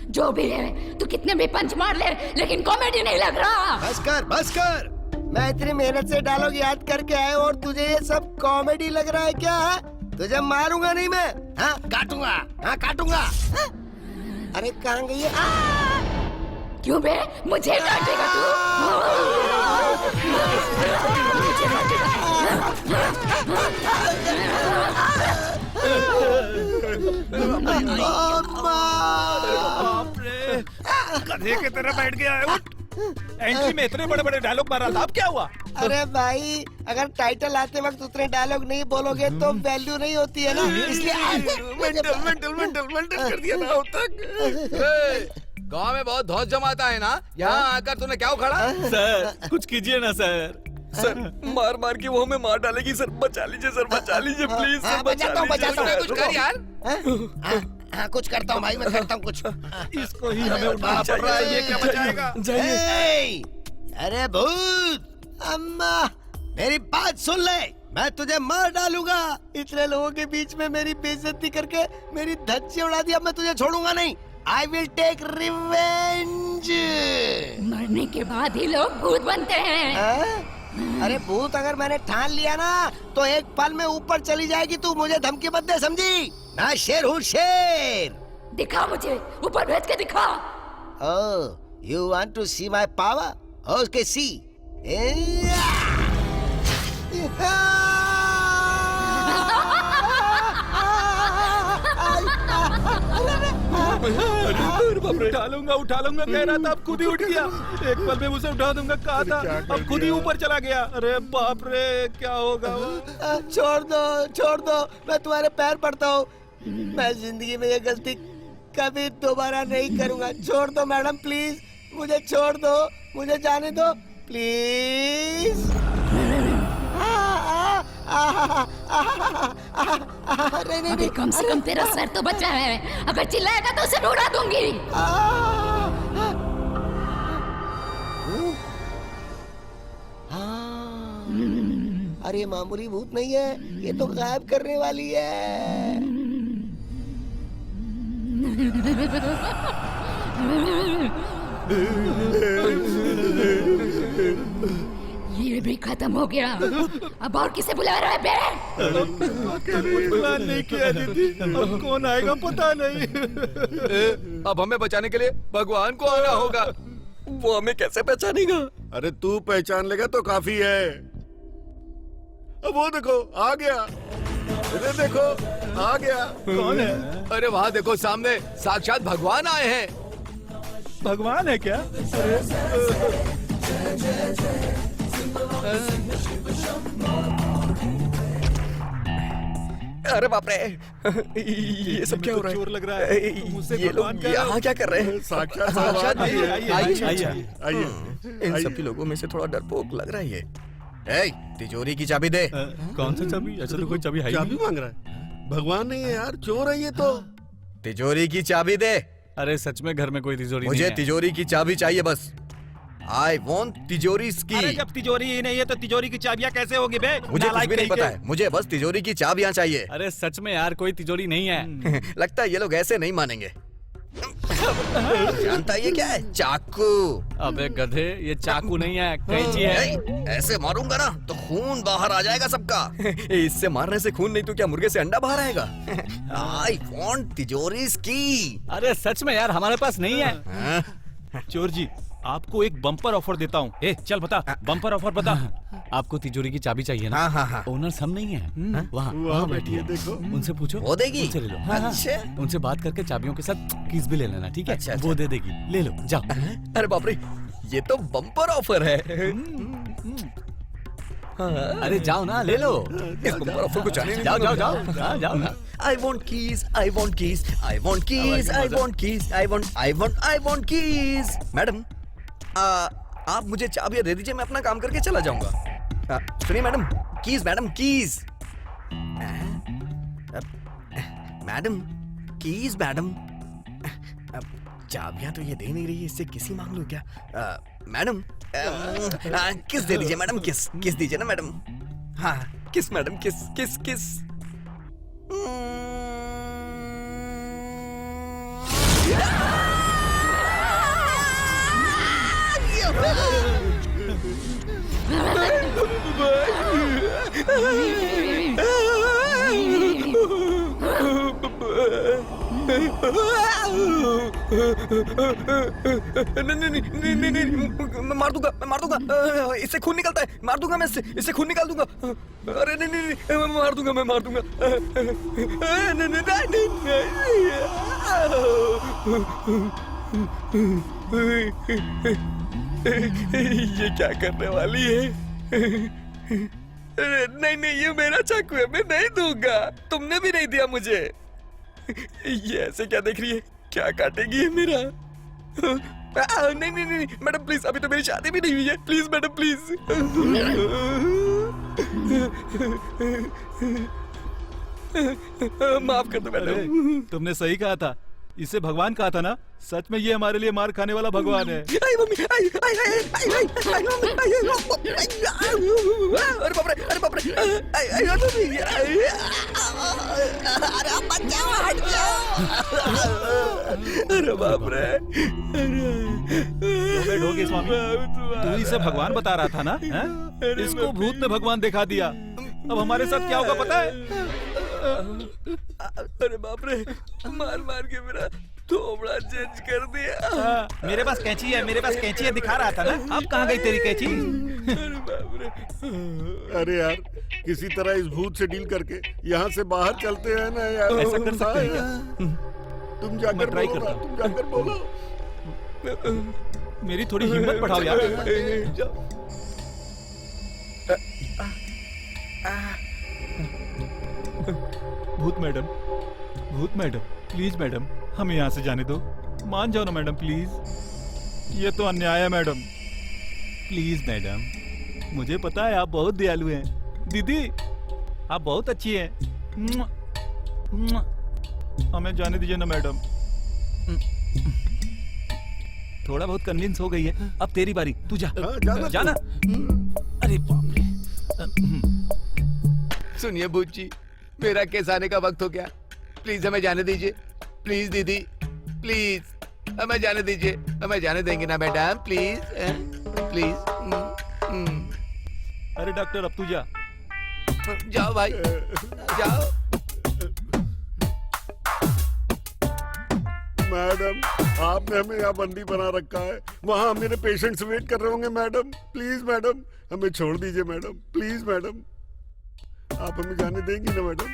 जो भी है तू कितने भी पंच मार ले, लेकिन कॉमेडी नहीं लग रहा। बस कर, बस कर। मैं इतनी मेहनत से डायलॉग याद करके आया और तुझे ये सब कॉमेडी लग रहा है क्या? तुझे मारूंगा नहीं मैं। हाँ काटूंगा, हाँ काटूंगा। हाँ? अरे कहाँ गई है? क्यों बे? मुझे डांटेगा तू? मुझे गधे की तरह बैठ गया है। उठ। एंट्री में इतने बड़े बड़े डायलॉग मारा था, अब क्या हुआ? अरे भाई, अगर टाइटल आते वक्त उतने डायलॉग नहीं बोलोगे तो वैल्यू नहीं होती है ना, इसलिए मेंटल कर दिया ना अब तक। गांव में बहुत धौस जमाता है ना, यहाँ आकर तूने क्या उखाड़ा? सर कुछ कीजिए ना सर। सर मार मार के वो हमें मार डालेगी सर, बचा लीजिए सर, बचा लीजिए प्लीज सर, बचाता हूँ, बचाता हूँ। कुछ कर यार। हाँ कुछ करता हूँ भाई, मैं करता हूँ कुछ। इसको ही हमें उठाना पड़ रहा है, ये क्या बचाएगा? अरे भूत अम्मा, मेरी बात सुन ले। मैं तुझे मार डालूंगा। इतने लोगों के बीच में मेरी बेइज्जती करके मेरी धज्जी उड़ा दी। अब मैं तुझे छोड़ूंगा नहीं। I will take revenge। मरने के बाद ही लोग भूत बनते हैं। अरे भूत अगर मैंने ठान लिया ना तो एक पल में ऊपर चली जाएगी। तू मुझे धमकी मत दे, समझी? मैं शेर हूँ, शेर। दिखा मुझे, ऊपर भेज के दिखा। Oh, you want to see my power? Okay, see. उठा लूंगा कह रहा था, अब खुद ही उठ गया। एक पल में उसे उठा दूंगा कहा था, अब खुद ही ऊपर चला गया। अरे बाप रे, क्या होगा? छोड़ दो, मैं तुम्हारे पैर पड़ता हूँ। मैं जिंदगी में ये गलती कभी दोबारा नहीं करूँगा। छोड़ दो मैडम, प्लीज मुझे छोड़ दो, मुझे जाने दो प्लीज। अभी कम से कम तेरा सर तो बचा है। अगर चिल्लाएगा तो उसे उड़ा दूंगी। अरे मामूली भूत नहीं है, ये तो गायब करने वाली है। ये भी खत्म हो गया। अब और किसे बुला रहा है बे? प्लान नहीं किया दीदी, अब कौन आएगा पता नहीं। अब हमें बचाने के लिए भगवान को आना होगा। वो हमें कैसे पहचानेगा? अरे तू पहचान लेगा तो काफी है। अब वो देखो आ गया। अरे देखो आ गया। कौन है? अरे वहाँ देखो सामने साक्षात भगवान आए हैं। भगवान है क्या? अरे बाप रे, ये सब क्या हो रहा है? चोर लग रहा है। मुझसे ये भगवान लोग कह यहाँ क्या कर रहे हैं? साक्षात साक्षात भगवान आइए, आइए, आइए, आइए, आइए। आइए। इन सभी लोगों में से थोड़ा डरपोक लग रहा है ये। ए, तिजोरी की चाबी दे। कौन सा चाबी? ऐसा तो कोई चाबी है ही चाबी नहीं। मांग रहा है? भगवान नहीं है यार, चोर है ये तो। तिजोरी की चाबी दे। अरे सच में घर में कोई तिजोरी नहीं मुझे है। तिजोरी की चाबी चाहिए बस। आई वॉन्ट तिजोरी की। अरे जब तिजोरी ही नहीं है तो तिजोरी की चाबियां कैसे होगी बे? मुझे कुछ नालायक भी नहीं कहीं पता के। है, मुझे बस तिजोरी की चाबियां चाहिए। अरे सच में यार कोई तिजोरी नहीं है। लगता है ये लोग ऐसे नहीं मानेंगे। जानता है ये क्या है? चाकू। अबे गधे, ये चाकू नहीं है, कैंची है। ए, ऐसे मारूंगा ना तो खून बाहर आ जाएगा सबका। इससे मारने से खून नहीं तो क्या मुर्गे से अंडा बाहर आएगा? आई वॉन्ट तिजोरी की। अरे सच में यार हमारे पास नहीं है। चोर जी, आपको एक बम्पर ऑफर देता हूँ। ए चल बता, बम्पर ऑफर बता। आपको तिजोरी की चाबी चाहिए ना? हाँ हाँ हाँ। ओनर हम नहीं है। वहाँ बैठी है, देखो। उनसे पूछो, वो देगी? उनसे ले लो। हाँ, हाँ। अच्छा। उनसे बात करके चाबियों के साथ कीज भी ले लेना, ठीक है? अच्छा, वो दे देगी, ले लो, जाओ। अरे बाप रे, ये तो बम्पर ऑफर है। अरे जाओ ना, ले लो। इस बम्पर ऑफर को जाने नहीं जाओ दूंगा। जाओ जाओ, हाँ, जाओ ना। I want keys, I want keys, I want keys, I want keys, I want keys. Madam, आप मुझे चाबियां दे दीजिए, मैं अपना काम करके चला जाऊंगा। सुनिए madam, keys madam, keys. Madam, keys madam. चाबियां तो ये दे नहीं रही है, इससे किसी मांग लूं क्या? मैडम, किस दे दीजिए मैडम, किस किस दीजिए ना मैडम। हाँ, किस मैडम, किस किस किस। मैं मार दूंगा, मैं मार दूंगा। इससे खून निकलता है, मार दूंगा मैं इससे खून निकाल दूंगा। अरे नहीं नहीं नहीं, मैं मार दूंगा, मैं मार दूंगा। नहीं नहीं नहीं, ये क्या करने वाली है? नहीं नहीं, ये मेरा चाकू है, मैं नहीं दूंगा। तुमने भी नहीं दिया मुझे। ये ऐसे क्या देख रही है? क्या काटेगी ये मेरा? नहीं नहीं नहीं मैडम प्लीज, अभी तो मेरी शादी भी नहीं हुई है। Please madam please. माफ कर दो मैडम। तुमने सही कहा था, इसे भगवान कहा था ना। सच में ये हमारे लिए मार खाने वाला भगवान है। आई मम्मी, आई आई आई आई आई मम्मी, अरे बाप रे, अरे बाप रे, आई आई मम्मी, अरे आप बच जाओ, हट जाओ। अरे बाप रे, बैठोगे स्वामी? तू इसे भगवान बता रहा था ना? हैं? इसको भूत ने भगवान दिखा दिया। अब हमारे साथ क्या होगा पता है? अरे बाप रे, मार मार के मेरा थोबड़ा चेंज कर दिया। मेरे पास कैंची है, मेरे पास कैंची है, दिखा रहा था ना। अब कहाँ गई तेरी कैंची? अरे बाप रे। अरे यार, किसी तरह इस भूत से डील करके यहाँ से बाहर चलते हैं ना यार। ऐसा कर सकते हैं क्या? तुम जाकर ट्राई बोलो करता ना, तुम जाकर बोलो। मेरी थोड़ी हिम्मत बढ़ाओ यार। भूत मैडम, भूत मैडम, प्लीज मैडम, हमें यहाँ से जाने दो। मान जाओ ना मैडम प्लीज। ये तो अन्याय है मैडम। प्लीज मैडम, मुझे पता है आप बहुत दयालु हैं। दीदी, आप बहुत अच्छी हैं। हमें जाने दीजिए ना मैडम। थोड़ा बहुत कन्विंस हो गई है, अब तेरी बारी, तू जा। जाना जाना। अरे बाप रे। सुनिए भूत जी, मेरा केस आने का वक्त हो गया। प्लीज हमें जाने दीजिए। प्लीज दीदी, प्लीज हमें जाने दीजिए। हमें जाने देंगे ना मैडम? Please please. अरे डॉक्टर अब तू जा। जाओ भाई जाओ। मैडम, आपने हमें यहाँ बंदी बना रखा है, वहाँ मेरे पेशेंट्स वेट कर रहे होंगे। मैडम प्लीज, मैडम हमें छोड़ दीजिए। मैडम प्लीज, मैडम आप हमें जाने देंगी ना मैडम?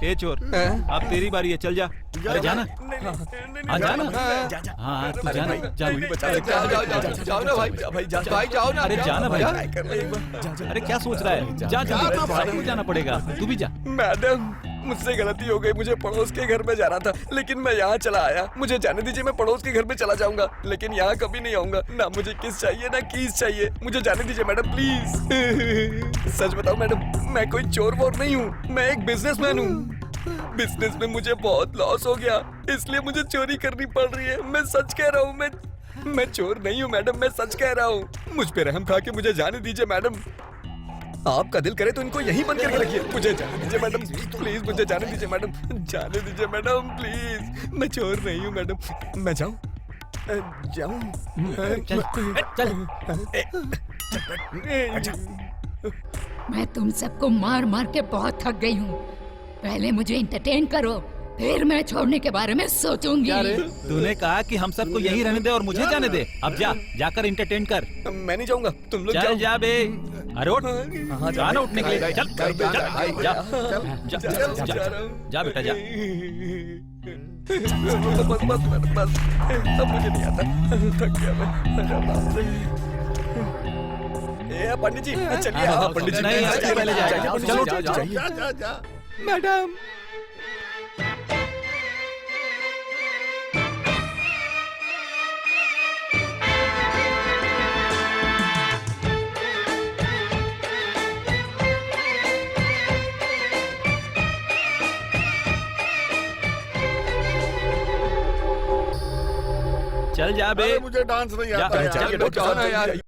ए चोर, अब तेरी बारी है, चल जा। अरे जाना, हाँ जाना, हाँ तू जाना, जाओ ना भाई, भाई जाओ ना। अरे जाना भाई, अरे क्या सोच रहा है? जा जल्दी, सबको जाना पड़ेगा, तू भी जा। मैडम मुझसे गलती हो गई, मुझे पड़ोस के घर में जाना था, लेकिन मैं यहाँ चला आया। मुझे जाने दीजिए, मैं पड़ोस के घर में चला जाऊंगा, लेकिन यहाँ कभी नहीं आऊंगा। ना मुझे किस चाहिए ना कीस चाहिए, मुझे जाने दीजिए मैडम प्लीज। सच बताओ मैडम, मैं कोई चोर वोर नहीं हूँ, मैं एक बिजनेसमैन हूँ। बिजनेस में मुझे बहुत लॉस हो गया, इसलिए मुझे चोरी करनी पड़ रही है। मैं सच कह रहा हूँ, मैं चोर नहीं हूँ मैडम, मैं सच कह रहा हूँ। मुझ पे रहम खा के मुझे जाने दीजिए मैडम। आपका दिल करे तो इनको यहीं बंद करके रखिए। मुझे जाने दीजिए मैडम प्लीज, मुझे जाने दीजिए मैडम, जाने दीजिए मैडम प्लीज। मैं चोर नहीं हूँ मैडम। मैं जाऊँ? मैं तुम सबको मार मार के बहुत थक गई हूँ। पहले मुझे एंटरटेन करो, फिर मैं छोड़ने के बारे में सोचूंगी। तूने कहा कि हम सबको यहीं रहने दे और मुझे जाने दे। अब जा, जाकर एंटरटेन कर। मैं नहीं जाऊंगा, तुम लोग चल जा बे। अरे उठ, जाना उठने के लिए। चल जा बेटा जा। बस अब मुझे नहीं आता, थक गया मैं। ए पंडित जी चलिए। पंडित जी नहीं, पहले जाओ, चलो जा। मैडम चल जा बे। मुझे डांस नहीं आता जा, यार। जाओ ना यार।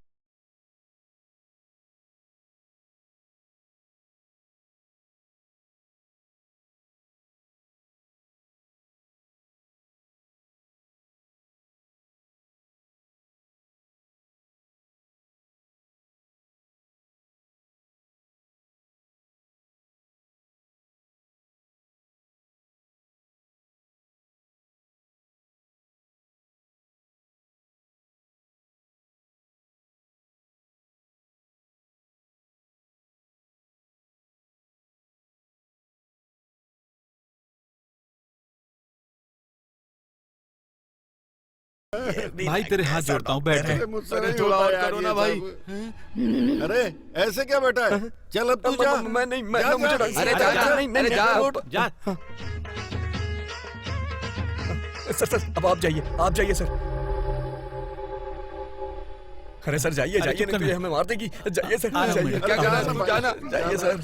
भाई तेरे हाथ जोड़ता हूँ, बैठ जा। मुझसे अरे नहीं थोड़ा होता और यार करो ये ना भाई। सब। अरे ऐसे क्या बैठा है? चल अब तू जा। मैं नहीं, मैं जा, मुझे जा। अरे जा, नहीं, अरे जा। जा। सर अब आप जाइए, आप जाइए सर। अरे सर जाइए, जाइए, नहीं तो ये हमें मार देगी। जाइए सर, आ रहा हूँ जाइए। मैं। क्या करना है तुम, जाना। जाइए सर।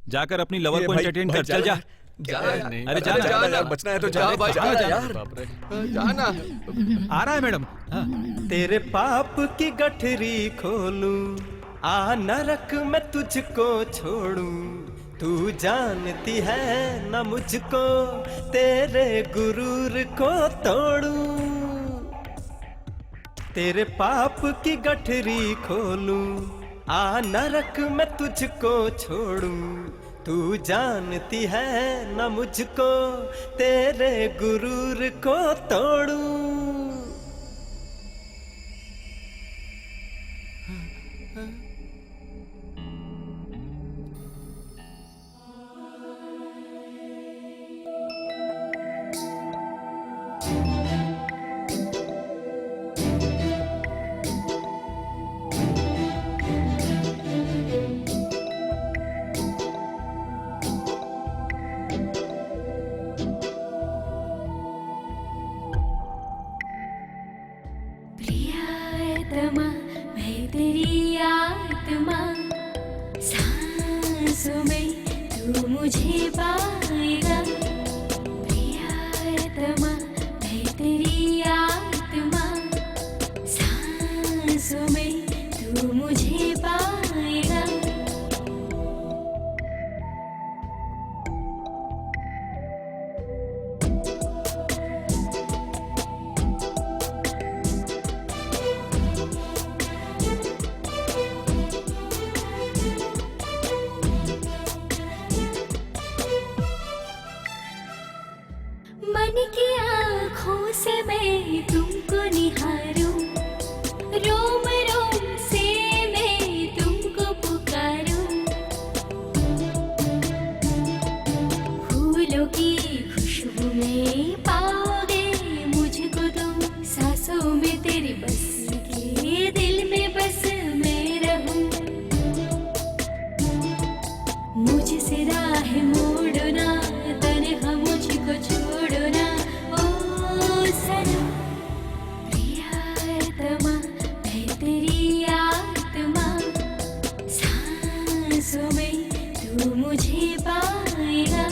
जाकर अपनी लवर को एंटरटेन कर। चल जा। अरे जाना यार, बचना है तो जाओ भाई, जाना जाओ यार। जाना। आ रहा है मैडम। तेरे पाप की गठरी खोलूं, आ नरक मैं तुझको छोड़ूं। तू जानती है न मुझको, तेरे गुरूर को तोड़ूं। तेरे पाप की गठरी खोलूं, आ नरक मैं तुझको छोड़ूं। तू जानती है न मुझको, तेरे गुरूर को तोड़ूं। प्रियतमा मैं तेरी आत्मा, सांसों में तू मुझे पाएगा। प्रियतमा मैं तेरी आत्मा, सांसों में तू मुझे पाएगा। मन की आँखों से मैं तुमको निहारूं, रोम रोम से मैं तुमको पुकारूं, फूलों की खुशबू में पाओगे मुझको तुम, सांसों में तेरी बस के दिल में बस मैं रहूं, मुझसे राह मोड़ो ना, तन्हा मुझको छोड़ो ना, ओ सनम प्रियतमा, मैं तेरी आत्मा, सांसों में तू मुझे पाएगा।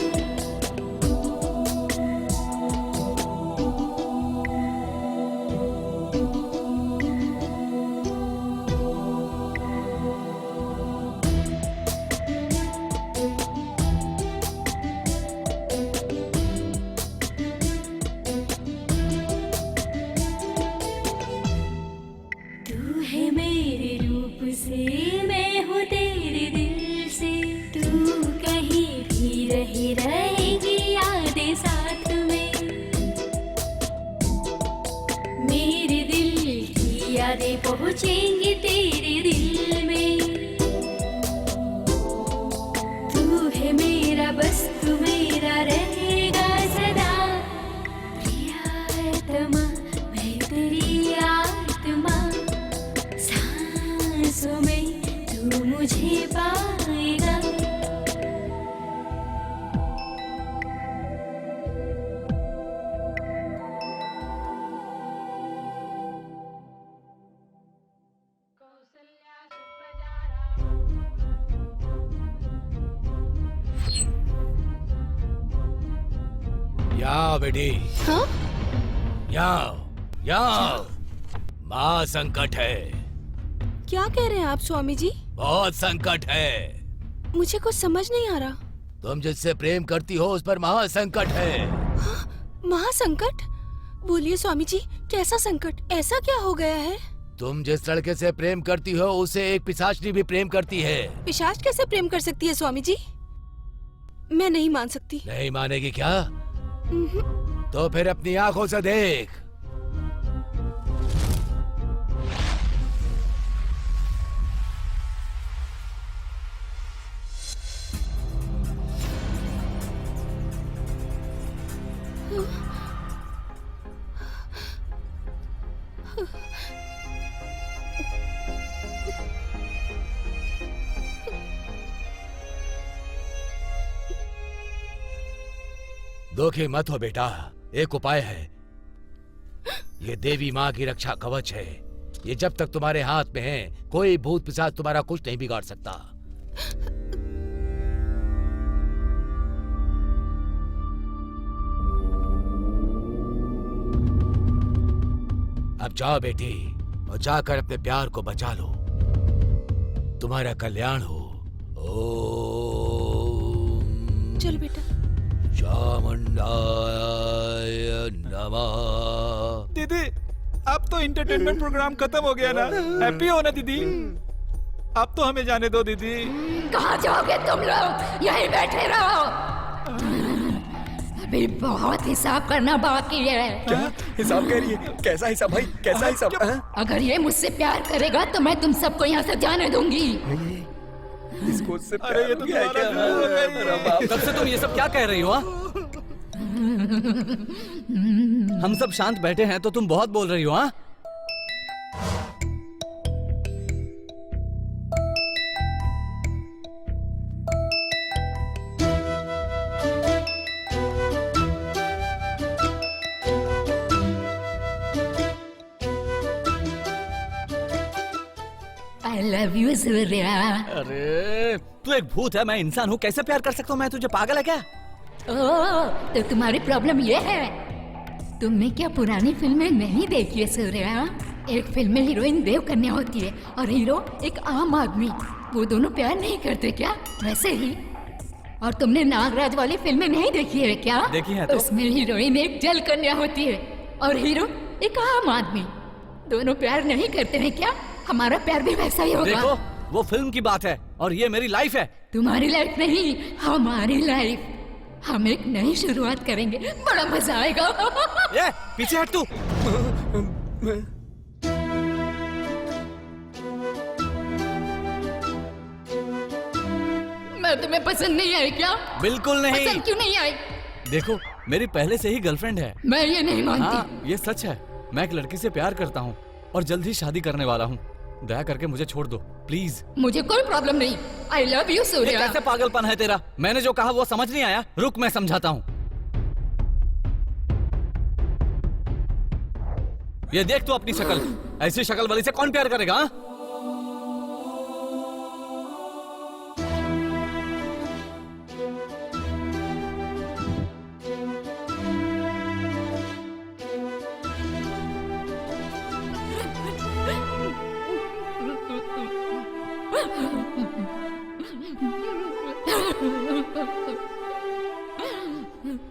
तू है मेरे रूप से, मैं हूँ तेरे दिल से, तू कहीं भी रहेगी यादें साथ में, मेरे दिल की यादें पहुँचेंगी तेरे दिल में, तू है मेरा बस तू मेरा रहेगा सदा, प्रियतमा मैं तेरी आत्मा, सांसों में तू मुझे पाएगा। या बेटी, हाँ? या माँ संकट है, क्या कह रहे हैं आप स्वामी जी? बहुत संकट है। मुझे कुछ समझ नहीं आ रहा। तुम जिससे प्रेम करती हो उस पर महासंकट है। महासंकट? बोलिए स्वामी जी, कैसा संकट? ऐसा क्या हो गया है? तुम जिस लड़के से प्रेम करती हो उसे एक पिशाचनी भी प्रेम करती है। पिशाच कैसे प्रेम कर सकती है स्वामी जी? मैं नहीं मान सकती। नहीं मानेगी क्या? तो फिर अपनी आंखों से देख। दुखी मत हो बेटा, एक उपाय है। ये देवी माँ की रक्षा कवच है। ये जब तक तुम्हारे हाथ में है कोई भूत पिशाच तुम्हारा कुछ नहीं बिगाड़ सकता। अब जाओ बेटी और जाकर अपने प्यार को बचा लो। तुम्हारा कल्याण हो। ओम चल बेटा। चामुंडाय नमः। दीदी, अब तो इंटरटेनमेंट प्रोग्राम खत्म हो गया ना? हैप्पी हो ना दीदी? अब तो हमें जाने दो दीदी। कहाँ जाओगे तुम लोग? यहीं बैठे रहो। अभी बहुत हिसाब करना बाकी है। क्या हिसाब कह रही है? कैसा हिसाब भाई? कैसा हिसाब? अगर ये मुझसे प्यार करेगा तो मैं तुम सबको यहाँ से जाने दूंगी। इसको उससे अरे ये तो तब से तुम ये सब क्या कह रही हो? हम सब शांत बैठे हैं तो तुम बहुत बोल रही हो। हाँ, I love you, सूर्या। अरे तू एक भूत है, मैं इंसान हूँ, कैसे प्यार कर सकता हूँ मैं तुझे? पागल है क्या? ओह, तो तुम्हारी प्रॉब्लम ये है। तुमने क्या पुरानी फिल्में नहीं देखी है सूर्या? एक फिल्म में हीरोइन देवकन्या होती है और हीरो एक आम आदमी। वो दोनों प्यार नहीं करते क्या? वैसे ही। और तुमने नागराज वाली फिल्में नहीं देखी है क्या? देखी है तो? उसमें हीरोइन एक जल कन्या होती है और हीरो एक आम आदमी। दोनों प्यार नहीं करते हैं क्या? हमारा प्यार भी वैसा ही होगा। देखो, वो फिल्म की बात है और ये मेरी लाइफ है। तुम्हारी लाइफ नहीं, हमारी लाइफ। हम एक नई शुरुआत करेंगे, बड़ा मजा आएगा। ये पीछे हट तू। मैं तुम्हें पसंद नहीं आई क्या? बिल्कुल नहीं। पसंद क्यों नहीं आई? देखो मेरी पहले से ही गर्लफ्रेंड है। मैं ये नहीं मानती। हाँ, ये सच है। मैं एक लड़की से प्यार करता हूँ और जल्द ही शादी करने वाला हूँ। दया करके मुझे छोड़ दो प्लीज। मुझे कोई प्रॉब्लम नहीं। आई लव यू सूर्या। कैसे पागलपन है तेरा? मैंने जो कहा वो समझ नहीं आया? रुक मैं समझाता हूँ। ये देख तू अपनी शक्ल, ऐसी शक्ल वाली से कौन प्यार करेगा? हाँ?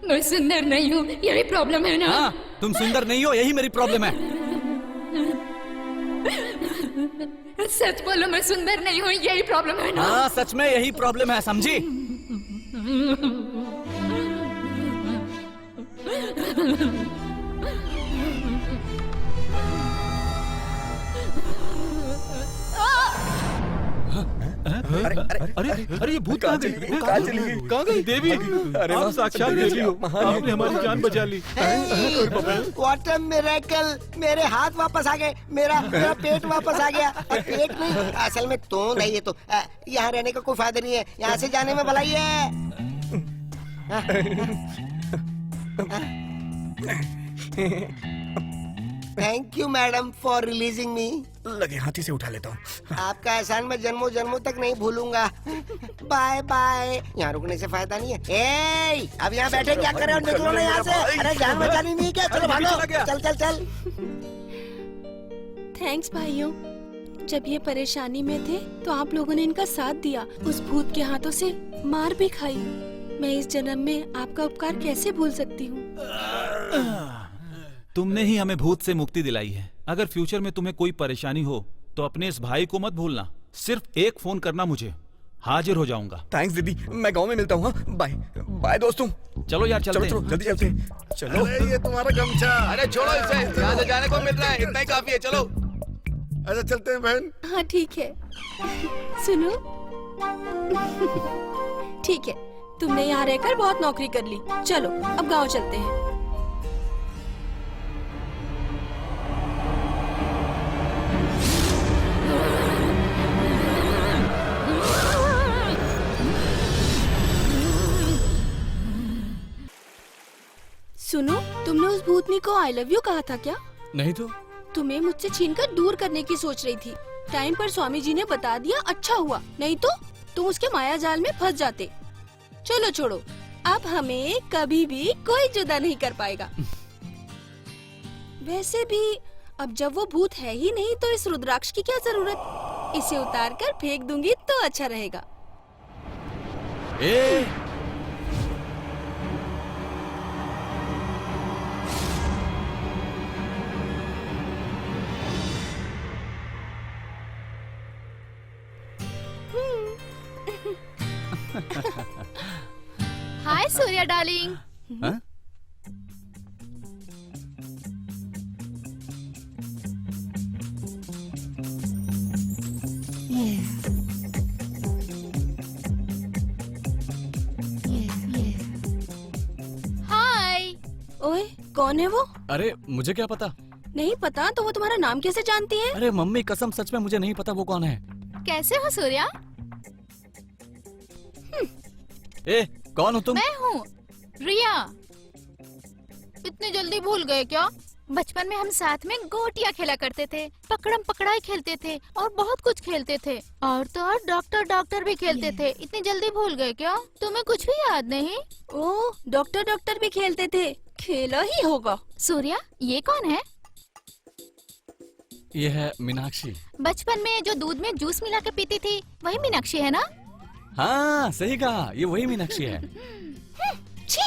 मैं सुंदर नहीं हूँ, यही प्रॉब्लम है ना? हाँ, तुम सुंदर नहीं हो, यही मेरी प्रॉब्लम है। सच बोलो, मैं सुंदर नहीं हूँ, यही प्रॉब्लम है ना? हाँ, सच में यही प्रॉब्लम है, समझी? अरे ये भूत कहाँ गई? कहाँ गई देवी? अरे आप साक्षात देवी हो, आपने हमारी जान बचा ली। What a miracle! मेरे हाथ वापस आ गए, मेरा पेट वापस आ गया। और पेट नहीं, असल में तो नहीं है। तो यहाँ रहने का कोई फायदा नहीं है, यहाँ से जाने में भलाई है। Thank you madam for releasing me. लगे हाथी से उठा लेता हूँ। आपका एहसान मैं जन्मों जन्मों तक नहीं भूलूंगा। Bye bye. यहाँ रुकने से फायदा नहीं है। ए, अब यहाँ बैठे क्या कर रहे हो? निकलो ना यहाँ से। अरे जान बचानी नहीं क्या? चलो भागो, चल चल चल। थैंक्स भाइयों, जब ये परेशानी में थे तो आप लोगों ने इनका साथ दिया, उस भूत के हाथों से मार भी खाई। मैं इस जन्म में आपका उपकार कैसे भूल सकती हूँ। तुमने ही हमें भूत से मुक्ति दिलाई है। अगर फ्यूचर में तुम्हें कोई परेशानी हो तो अपने इस भाई को मत भूलना। सिर्फ एक फोन करना मुझे, हाजिर हो जाऊंगा। थैंक्स दीदी, मैं गांव में मिलता हूँ। बाय बाय दोस्तों। चलो यार चलते हैं। चलो जल्दी चलते हैं। चलो। अरे ये तुम्हारा गमछा। अरे छोड़ो इसे, यहाँ से जाने को मिल रहा है, इतना ही काफी है। चलो अच्छा चलते हैं बहन। हाँ ठीक है। सुनो, ठीक है, तुमने यहाँ रहकर बहुत नौकरी कर ली। चलो अब गाँव चलते हैं। सुनो, तुमने उस भूतनी को आई लव यू कहा था क्या? नहीं तो। तुम्हें मुझसे छीनकर दूर करने की सोच रही थी। टाइम पर स्वामी जी ने बता दिया, अच्छा हुआ, नहीं तो तुम उसके माया जाल में फंस जाते। चलो छोड़ो, अब हमें कभी भी कोई जुदा नहीं कर पाएगा। वैसे भी अब जब वो भूत है ही नहीं तो इस रुद्राक्ष की क्या जरूरत? इसे उतार कर फेंक दूंगी तो अच्छा रहेगा। ए! हाय सूर्या डार्लिंग। हाँ? हाय। ओए, कौन है वो? अरे मुझे क्या पता। नहीं पता तो वो तुम्हारा नाम कैसे जानती है? अरे मम्मी कसम, सच में मुझे नहीं पता वो कौन है। कैसे हो सूर्या? ए, कौन हो तुम? मैं हूँ रिया। इतनी जल्दी भूल गए क्या? बचपन में हम साथ में गोटियां खेला करते थे, पकड़म पकड़ाई खेलते थे और बहुत कुछ खेलते थे। और तो और डॉक्टर भी खेलते थे। इतनी जल्दी भूल गए क्या? तुम्हें कुछ भी याद नहीं? ओह, डॉक्टर भी खेलते थे, खेला ही होगा। सूर्या, ये कौन है? ये है मीनाक्षी। बचपन में जो दूध में जूस मिला के पीती थी वही मीनाक्षी है ना? हाँ सही कहा, ये वही मीनाक्षी है। छी!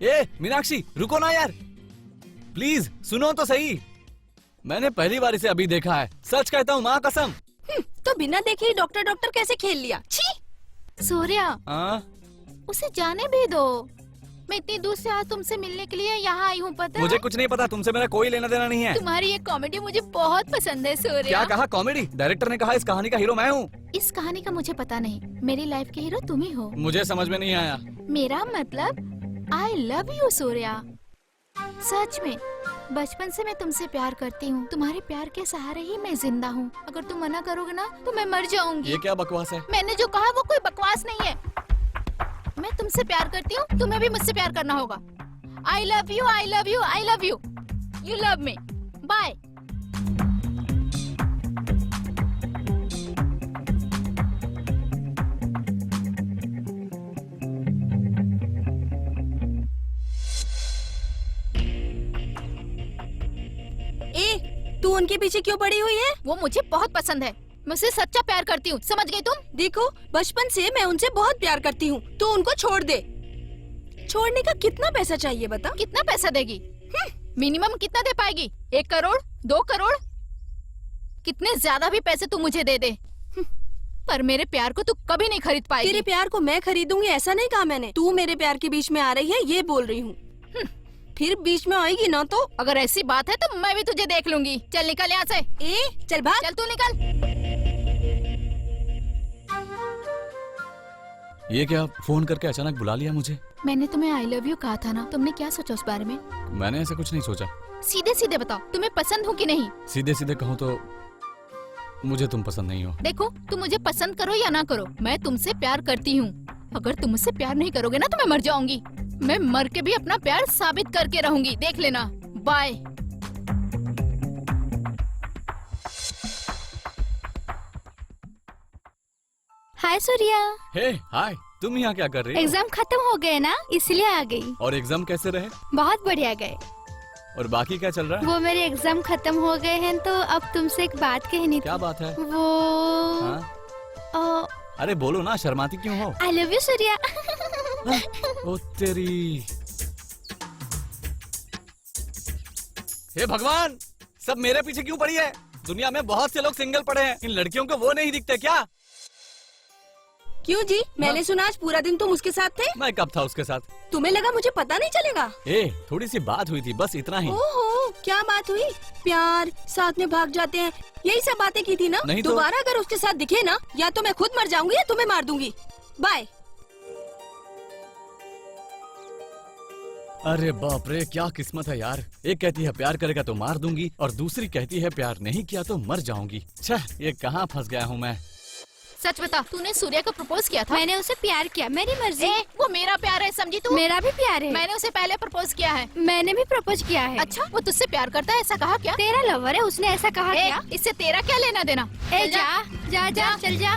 ए मीनाक्षी रुको ना यार, प्लीज सुनो तो सही। मैंने पहली बार इसे अभी देखा है, सच कहता हूँ माँ कसम। तो बिना देखे ही डॉक्टर कैसे खेल लिया? छी! सूर्या, हाँ? उसे जाने भी दो। मैं इतनी दूर से आज तुमसे मिलने के लिए यहाँ आई हूँ, पता मुझे है? कुछ नहीं पता, तुमसे मेरा कोई लेना देना नहीं है। तुम्हारी ये कॉमेडी मुझे बहुत पसंद है सूर्या। क्या कहा कॉमेडी? डायरेक्टर ने कहा इस कहानी का हीरो मैं हूँ। इस कहानी का मुझे पता नहीं, मेरी लाइफ के हीरो तुम ही हो। मुझे समझ में नहीं आया। मेरा मतलब आई लव यू सूर्या। सच में बचपन से मैं तुमसे प्यार करती हूँ। तुम्हारे प्यार के सहारे ही मैं जिंदा हूँ। अगर तुम मना करोगे ना तो मैं मर जाऊंगी। ये क्या बकवास है? मैंने जो कहा वो कोई बकवास नहीं है। मैं तुमसे प्यार करती हूँ, तुम्हें भी मुझसे प्यार करना होगा। I love you, I love you, I love you. You love me. Bye. तू उनके पीछे क्यों पड़ी हुई है? वो मुझे बहुत पसंद है। मैं उससे सच्चा प्यार करती हूँ, समझ गई तुम? देखो, बचपन से मैं उनसे बहुत प्यार करती हूँ, तो उनको छोड़ दे। छोड़ने का कितना पैसा चाहिए बता? कितना पैसा देगी? मिनिमम कितना दे पाएगी? 1 करोड़, 2 करोड़? कितने ज्यादा भी पैसे तू मुझे दे दे, पर मेरे प्यार को तू कभी नहीं खरीद पाएगी। तेरे प्यार को मैं खरीदूंगी ऐसा नहीं कहा मैंने। तू मेरे प्यार के बीच में आ रही है ये बोल रही हूँ। फिर बीच में आएगी ना तो? अगर ऐसी बात है तो मैं भी तुझे देख लूंगी। चल निकल यहाँ से। चल भाग। चल तू निकल। ये क्या, फोन करके अचानक बुला लिया मुझे? मैंने तुम्हें आई लव यू कहा था ना, तुमने क्या सोचा उस बारे में? मैंने ऐसा कुछ नहीं सोचा। सीधे सीधे बताओ, तुम्हें पसंद हूँ कि नहीं? सीधे सीधे कहूँ तो मुझे तुम पसंद नहीं हो। देखो, तुम मुझे पसंद करो या ना करो, मैं तुमसे प्यार करती हूँ। अगर तुम मुझसे प्यार नहीं करोगे ना तो मैं मर जाऊंगी। मैं मर के भी अपना प्यार साबित करके रहूंगी, देख लेना। बाय। हाय सूर्या। हे हाय, तुम यहाँ क्या कर रही हो? एग्जाम खत्म हो गए ना, इसलिए आ गई। और एग्जाम कैसे रहे? बहुत बढ़िया गए। और बाकी क्या चल रहा है? वो मेरे एग्जाम खत्म हो गए हैं तो अब तुमसे एक बात कहनी थी। क्या बात है? वो हाँ? अरे बोलो ना, शर्माती क्यों हो? I love you Surya. ओ तेरी। हे भगवान, सब मेरे पीछे क्यों पड़ी है? दुनिया में बहुत से लोग सिंगल पड़े हैं, इन लड़कियों को वो नहीं दिखते क्या? क्यों जी? मैंने सुना आज पूरा दिन तुम उसके साथ थे। मैं कब था उसके साथ? तुम्हें लगा मुझे पता नहीं चलेगा? थोड़ी सी बात हुई थी, बस इतना ही। ओहो, क्या बात हुई? प्यार, साथ में भाग जाते हैं, यही सब बातें की थी ना? नहीं तो- दोबारा अगर उसके साथ दिखे ना, या तो मैं खुद मर जाऊंगी या तुम्हें मार दूंगी। बाय। अरे बाप रे, क्या किस्मत है यार। एक कहती है प्यार करेगा तो मार दूंगी, और दूसरी कहती है प्यार नहीं किया तो मर जाऊंगी। छह, ये कहाँ फंस गया हूँ मैं। सच बता, तूने सूर्या को प्रपोज किया था? मैंने उसे प्यार किया, मेरी मर्जी। वो मेरा प्यार है, समझी तू? मेरा भी प्यार है। मैंने उसे पहले प्रपोज किया है। मैंने भी प्रपोज किया है। अच्छा, वो तुझसे प्यार करता है ऐसा कहा क्या? तेरा लवर है, उसने ऐसा कहा क्या? इससे तेरा क्या लेना देना? ए जा जा जा, चल जा।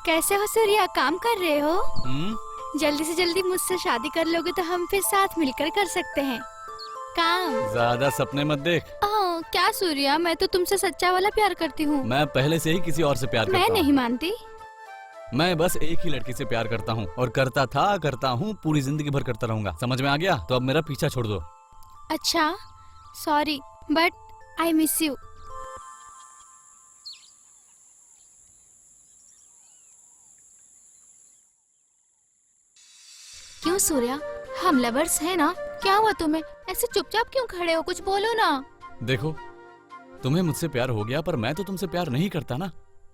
कैसे हो सूर्या, काम कर रहे हो? जल्दी से जल्दी मुझसे शादी कर लोगे तो हम फिर साथ मिलकर कर सकते हैं काम। ज्यादा सपने मत देख। क्या सूर्या, मैं तो तुमसे सच्चा वाला प्यार करती हूँ। मैं पहले से ही किसी और से प्यार करता मैं हूँ। नहीं मानती। मैं बस एक ही लड़की से प्यार करता हूँ, और करता था, करता हूँ, पूरी जिंदगी भर करता रहूंगा। समझ में आ गया? तो अब मेरा पीछा छोड़ दो। अच्छा, sorry but I miss you. क्यों सूर्या, हम लवर्स हैं ना? क्या हुआ तुम्हें? ऐसे चुपचाप क्यों खड़े हो? कुछ बोलो ना। देखो, तुम्हें मुझसे प्यार हो गया, पर मैं तो तुमसे प्यार नहीं करता ना।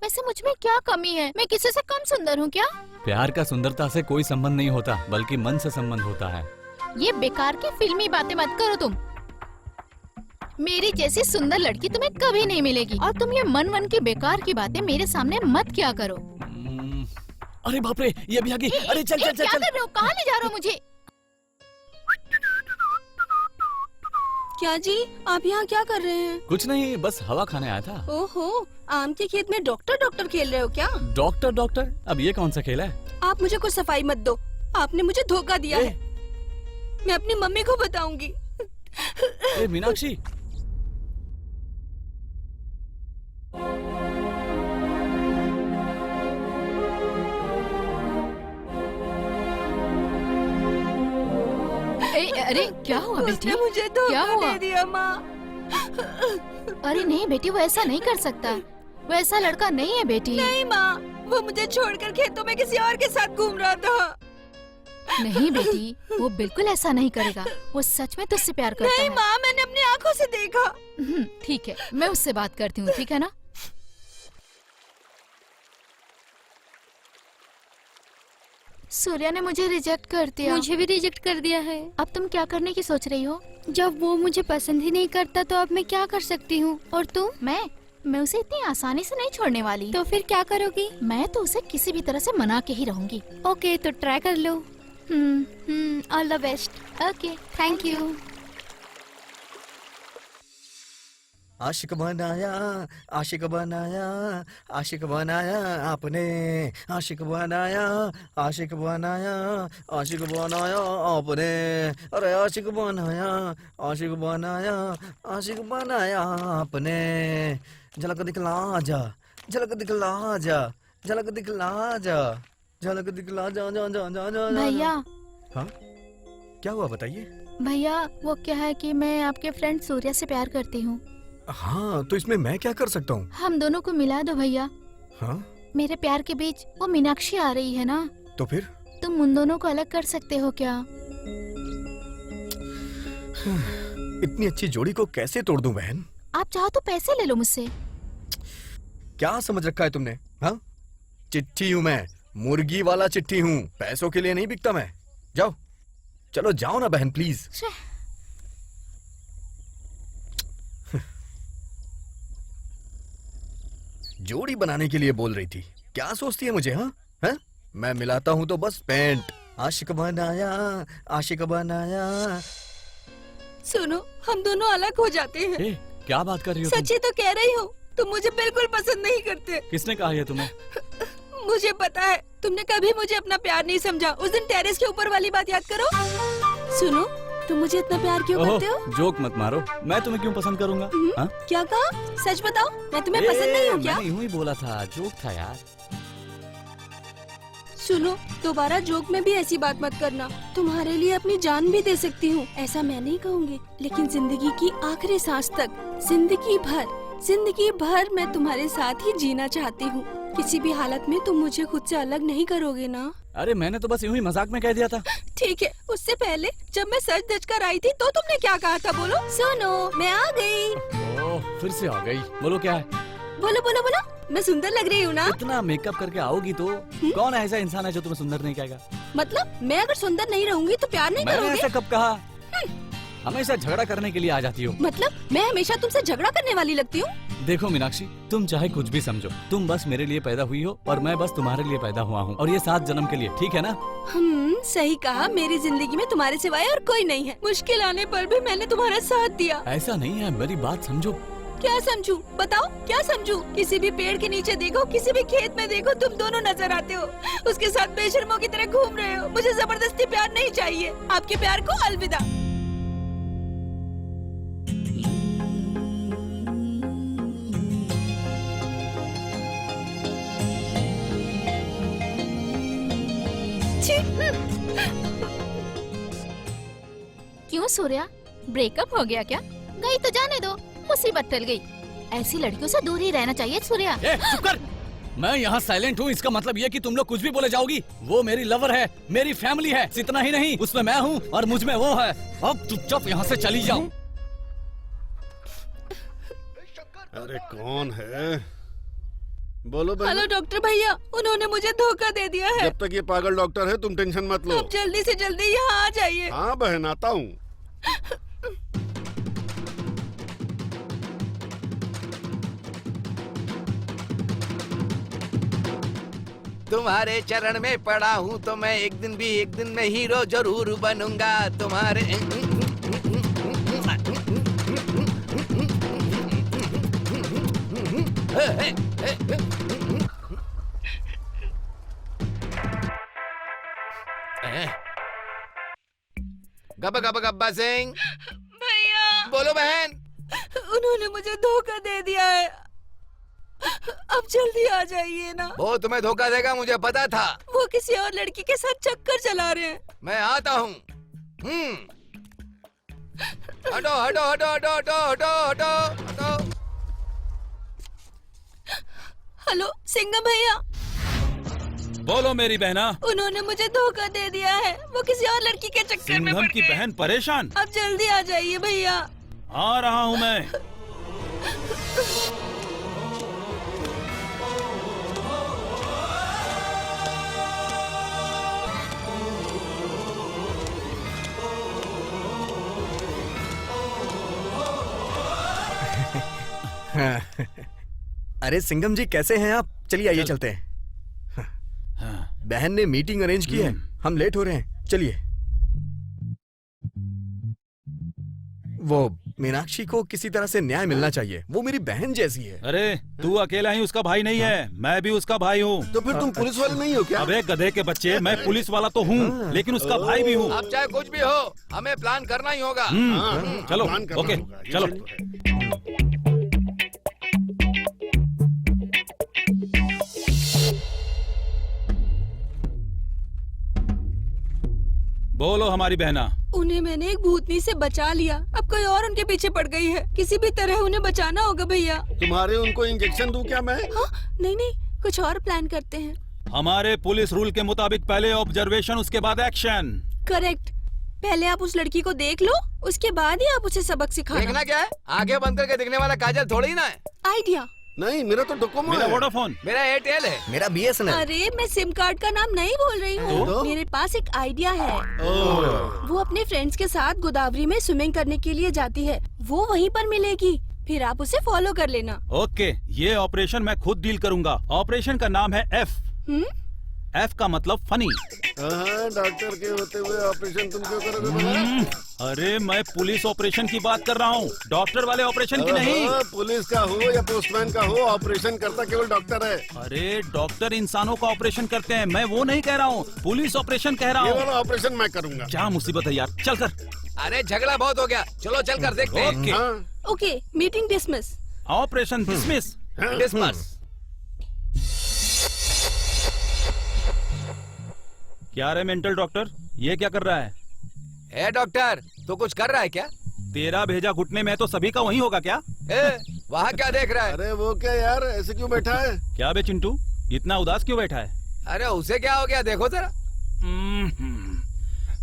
वैसे मुझ में क्या कमी है? मैं किसी से कम सुंदर हूँ क्या? प्यार का सुंदरता से कोई संबंध नहीं होता, बल्कि मन से संबंध होता है। ये बेकार की फिल्मी बातें मत करो तुम। मेरी जैसी सुंदर लड़की तुम्हें कभी नहीं मिलेगी, और तुम ये मन की बेकार की बातें मेरे सामने मत क्या करो। अरे बाप रे, ये भी आ गई। अरे चल चल चल क्या चल। कर रहे हो? कहाँ ले जा रहे हो मुझे? क्या जी, आप यहाँ क्या कर रहे हैं? कुछ नहीं, बस हवा खाने आया था। ओहो, आम के खेत में डॉक्टर खेल रहे हो क्या? डॉक्टर? अब ये कौन सा खेल है? आप मुझे कुछ सफाई मत दो, आपने मुझे धोखा दिया है। मैं अपनी मम्मी को बताऊंगी। मीनाक्षी, अरे क्या हुआ बेटी? उसने मुझे क्या धोखा हुआ? दे दिया माँ। अरे नहीं बेटी, वो ऐसा नहीं कर सकता। वो ऐसा लड़का नहीं है बेटी। नहीं माँ, वो मुझे छोड़कर खेतों में किसी और के साथ घूम रहा था। नहीं बेटी, वो बिल्कुल ऐसा नहीं करेगा। वो सच में तुझसे प्यार करता नहीं है। माँ, मैंने अपनी आंखों से देखा। ठीक है, मैं उससे बात करती हूँ, ठीक है ना? सूर्या ने मुझे रिजेक्ट कर दिया। मुझे भी रिजेक्ट कर दिया है। अब तुम क्या करने की सोच रही हो? जब वो मुझे पसंद ही नहीं करता तो अब मैं क्या कर सकती हूँ? और तुम? मैं उसे इतनी आसानी से नहीं छोड़ने वाली। तो फिर क्या करोगी? मैं तो उसे किसी भी तरह से मना के ही रहूंगी। ओके, तो ट्राई कर लो। All the best. Okay, thank you. आशिक बनाया, आशिक बनाया, आशिक बनाया आपने, आशिक बनाया, आशिक बनाया, आशिक बनाया आपने, अरे आशिक बनाया, आशिक बनाया, आशिक बनाया आपने। झलक दिखला जा, झलक दिखला जा, झलक दिखला जा, झलक दिखला जा, जा जा जा जा। भैया। हाँ, क्या हुआ बताइए? भैया, वो क्या है कि मैं आपके फ्रेंड सूर्या से प्यार करती हूँ। हाँ, तो इसमें मैं क्या कर सकता हूँ? हम दोनों को मिला दो भैया। हाँ, मेरे प्यार के बीच वो मीनाक्षी आ रही है ना, तो फिर? तुम उन दोनों को अलग कर सकते हो क्या? इतनी अच्छी जोड़ी को कैसे तोड़ दूं बहन? आप चाहो तो पैसे ले लो मुझसे। क्या समझ रखा है तुमने? हाँ, चिट्ठी हूँ मैं, मुर्गी वाला चिट्ठी हूँ, पैसों के लिए नहीं बिकता मैं। जाओ, चलो जाओ ना बहन प्लीज। जोड़ी बनाने के लिए बोल रही थी, क्या सोचती है मुझे? हाँ हाँ, मैं मिलाता हूँ तो बस पेंट। आशिक बनाया, आशिक बनाया। सुनो, हम दोनों अलग हो जाते हैं। ए, क्या बात कर रही हो तुम? सच्ची तो कह रही हूँ, तुम मुझे बिल्कुल पसंद नहीं करते। किसने कहा ये तुम्हें? मुझे पता है, तुमने कभी मुझे अपना प्यार नहीं समझा। उस दिन टेरेस के ऊपर वाली बात याद करो। सुनो, तुम मुझे इतना प्यार क्यों करते हो? जोक मत मारो, मैं तुम्हें क्यों पसंद करूंगा? हाँ? क्या कहा? सच बताओ, मैं तुम्हें पसंद नहीं हूँ क्या? मैंने यूं ही बोला था, जोक था यार। सुनो, दोबारा जोक में भी ऐसी बात मत करना। तुम्हारे लिए अपनी जान भी दे सकती हूँ, ऐसा मैं नहीं कहूँगी, लेकिन जिंदगी की आखिरी सांस तक, जिंदगी भर मैं तुम्हारे साथ ही जीना चाहती हूँ। किसी भी हालत में तुम मुझे खुद से अलग नहीं करोगे ना? अरे मैंने तो बस यूं ही मजाक में कह दिया था। ठीक है, उससे पहले जब मैं सच धज कर आई थी तो तुमने क्या कहा था? बोलो। सुनो, मैं आ गई। ओह, फिर से आ गई। बोलो क्या है? बोलो बोलो बोलो, मैं सुंदर लग रही हूँ ना? इतना मेकअप करके आओगी तो कौन ऐसा इंसान है जो तुम्हें सुंदर नहीं कहेगा? मतलब मैं अगर सुंदर नहीं रहूंगी तो प्यार नहीं मैंने करोगे? ऐसा कब कहा? हमेशा झगड़ा करने के लिए आ जाती हो। मतलब मैं हमेशा तुमसे झगड़ा करने वाली लगती हूँ? देखो मीनाक्षी, तुम चाहे कुछ भी समझो, तुम बस मेरे लिए पैदा हुई हो और मैं बस तुम्हारे लिए पैदा हुआ हूँ, और ये 7 जन्म के लिए, ठीक है ना? सही कहा। मेरी जिंदगी में तुम्हारे सिवाय और कोई नहीं है। मुश्किल आने पर भी मैंने तुम्हारा साथ दिया। ऐसा नहीं है, मेरी बात समझो। क्या समझू? बताओ, क्या समझू? किसी भी पेड़ के नीचे देखो, किसी भी खेत में देखो, तुम दोनों नजर आते हो। उसके साथ बेशर्मों की तरह घूम रहे हो। मुझे जबरदस्ती प्यार नहीं चाहिए। आपके प्यार को अलविदा। क्यों सूर्या, ब्रेकअप हो गया क्या? गई तो जाने दो, मुसीबत टल गई। ऐसी लड़कियों से दूर ही रहना चाहिए सूर्या। चुप कर। मैं यहाँ साइलेंट हूँ, इसका मतलब ये कि तुम लोग कुछ भी बोले जाओगी। वो मेरी लवर है, मेरी फैमिली है, इतना ही नहीं, उसमें मैं हूँ और मुझ में वो है। अब चुपचाप यहाँ से चली जाओ। अरे कौन है? बोलो बहन। हेलो डॉक्टर भैया, उन्होंने मुझे धोखा दे दिया है। जब तक ये पागल डॉक्टर है तुम टेंशन मत लो। आप जल्दी से जल्दी यहाँ आ जाइए। हाँ बहन, आता हूँ। तुम्हारे चरण में पड़ा हूँ तो मैं एक दिन में हीरो जरूर बनूंगा तुम्हारे। गब्बा सिंह। भैया। बोलो बहन। उन्होंने मुझे धोखा दे दिया है। अब जल्दी आ जाइए ना। वो तुम्हें धोखा देगा, मुझे पता था। वो किसी और लड़की के साथ चक्कर चला रहे हैं। मैं आता हूँ। हटो हटो हटो हटो हटो हटो हटो हटो। हेलो सिंघम भैया, बोलो मेरी बहना। उन्होंने मुझे धोखा दे दिया है। वो किसी और लड़की के चक्कर में सिंघम पड़ की गए। बहन परेशान। अब जल्दी आ जाइए भैया। आ रहा हूँ मैं। अरे सिंघम जी कैसे हैं आप? चलिए आइए चलते हैं। बहन ने मीटिंग अरेंज की है, हम लेट हो रहे हैं, चलिए। वो मीनाक्षी को किसी तरह से न्याय मिलना चाहिए, वो मेरी बहन जैसी है। अरे तू अकेला ही उसका भाई नहीं है, मैं भी उसका भाई हूँ। तो फिर तुम पुलिस वाले नहीं हो क्या? अबे गधे के बच्चे, मैं पुलिस वाला तो हूँ लेकिन उसका भाई भी हूँ। अब चाहे कुछ भी हो, हमें प्लान करना ही होगा। चलो प्लान करना ओके होगा, ये चलो। बोलो हमारी बहना। उन्हें मैंने एक भूतनी से बचा लिया, अब कोई और उनके पीछे पड़ गई है। किसी भी तरह उन्हें बचाना होगा भैया। तुम्हारे उनको इंजेक्शन दूं क्या मैं? हाँ, नहीं नहीं, कुछ और प्लान करते हैं। हमारे पुलिस रूल के मुताबिक पहले ऑब्जर्वेशन, उसके बाद एक्शन। करेक्ट। पहले आप उस लड़की को देख लो, उसके बाद ही आप उसे सबक सिखाना। देखना क्या है? आंखें बंद करके दिखने वाला काजल थोड़ी ही ना है। आइडिया। नहीं, मेरा तो डोकोमो मेरा है। वोडाफोन। मेरा एयरटेल है। मेरा BSNL। अरे मैं सिम कार्ड का नाम नहीं बोल रही हूँ। तो? मेरे पास एक आइडिया है। वो अपने फ्रेंड्स के साथ गोदावरी में स्विमिंग करने के लिए जाती है, वो वहीं पर मिलेगी, फिर आप उसे फॉलो कर लेना। ओके, ये ऑपरेशन मैं खुद डील करूंगा। ऑपरेशन का नाम है F। F का मतलब फनी। डॉक्टर के होते हुए ऑपरेशन तुम क्यों करोगे भला? अरे मैं पुलिस ऑपरेशन की बात कर रहा हूँ, डॉक्टर वाले ऑपरेशन की नहीं। पुलिस का हो या पोस्टमैन का हो, ऑपरेशन करता केवल डॉक्टर है। अरे डॉक्टर इंसानों का ऑपरेशन करते हैं, मैं वो नहीं कह रहा हूँ, पुलिस ऑपरेशन कह रहा ये हूँ। वाला ऑपरेशन मैं करूंगा। क्या मुसीबत है यार, चल कर। अरे झगड़ा बहुत हो गया, चलो चल कर देखते हैं। ओके, हाँ, okay, meeting dismiss. Operation dismiss. Dismiss. क्या रे मेंटल डॉक्टर, ये क्या कर रहा है? ए डॉक्टर, तू कुछ कर रहा है क्या? तेरा भेजा घुटने में तो सभी का वही होगा क्या? वहाँ क्या देख रहा है? अरे वो क्या यार, ऐसे क्यों बैठा है? क्या बे चिंटू, इतना उदास क्यों बैठा है? अरे उसे क्या हो गया, देखो जरा।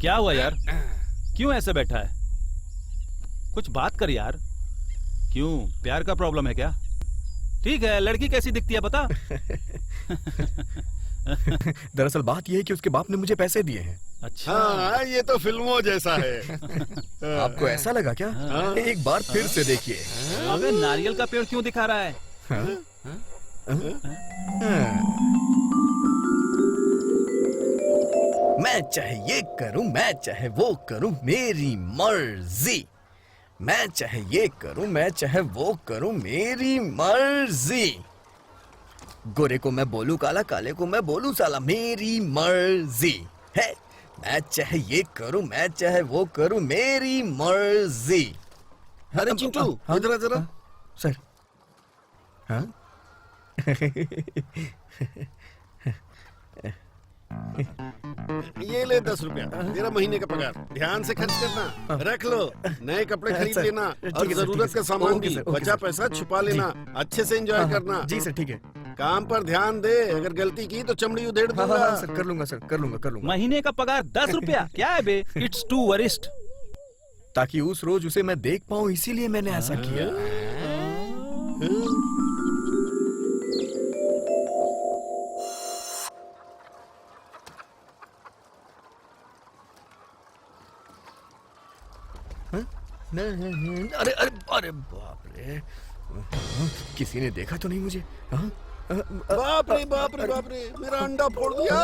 क्या हुआ यार, क्यों ऐसे बैठा है? कुछ बात कर यार। क्यों, प्यार का प्रॉब्लम है क्या? ठीक है, लड़की कैसी दिखती है बता। दरअसल बात यह है कि उसके बाप ने मुझे पैसे दिए हैं। अच्छा, हाँ, ये तो फिल्मों जैसा है। आपको ऐसा लगा क्या? एक बार फिर से देखिए। अबे नारियल का पेड़ क्यों दिखा रहा है? मैं चाहे ये करूं, मैं चाहे वो करूं, मेरी मर्जी। मैं चाहे ये करूं, मैं चाहे वो करूं, मेरी मर्जी। गोरे को मैं बोलूं काला, काले को मैं बोलूं साला, मेरी मर्जी है। मैं चाहे ये करूं, मैं चाहे वो करूं, मेरी मर्जी। अरे चिंटू, इधर आ जरा। सर। हाँ? ये ले 10 रुपया, तेरा महीने का पगार। ध्यान से खर्च करना, रख लो। नए कपड़े खरीद सर, लेना ठीक और है सर, जरूरत ठीक है का सर। सामान ओके भी। सर, ओके बचा सर। पैसा छुपा लेना, अच्छे से एंजॉय करना। जी सर, ठीक है। काम पर ध्यान दे, अगर गलती की तो चमड़ी उधेड़ हाँ, दूंगा। हाँ, सर, कर लूंगा सर, कर लूंगा, कर लूंगा। महीने का पगार 10 रुपया, क्या है बे? इट्स टू वरिष्ठ। ताकि उस रोज उसे मैं देख पाऊं, इसीलिए मैंने ऐसा किया। अरे अरे अरे बाप रे, किसी ने देखा तो नहीं मुझे? हाँ? बाप रे बाप रे बाप रे, मेरा अंडा फोड़ दिया।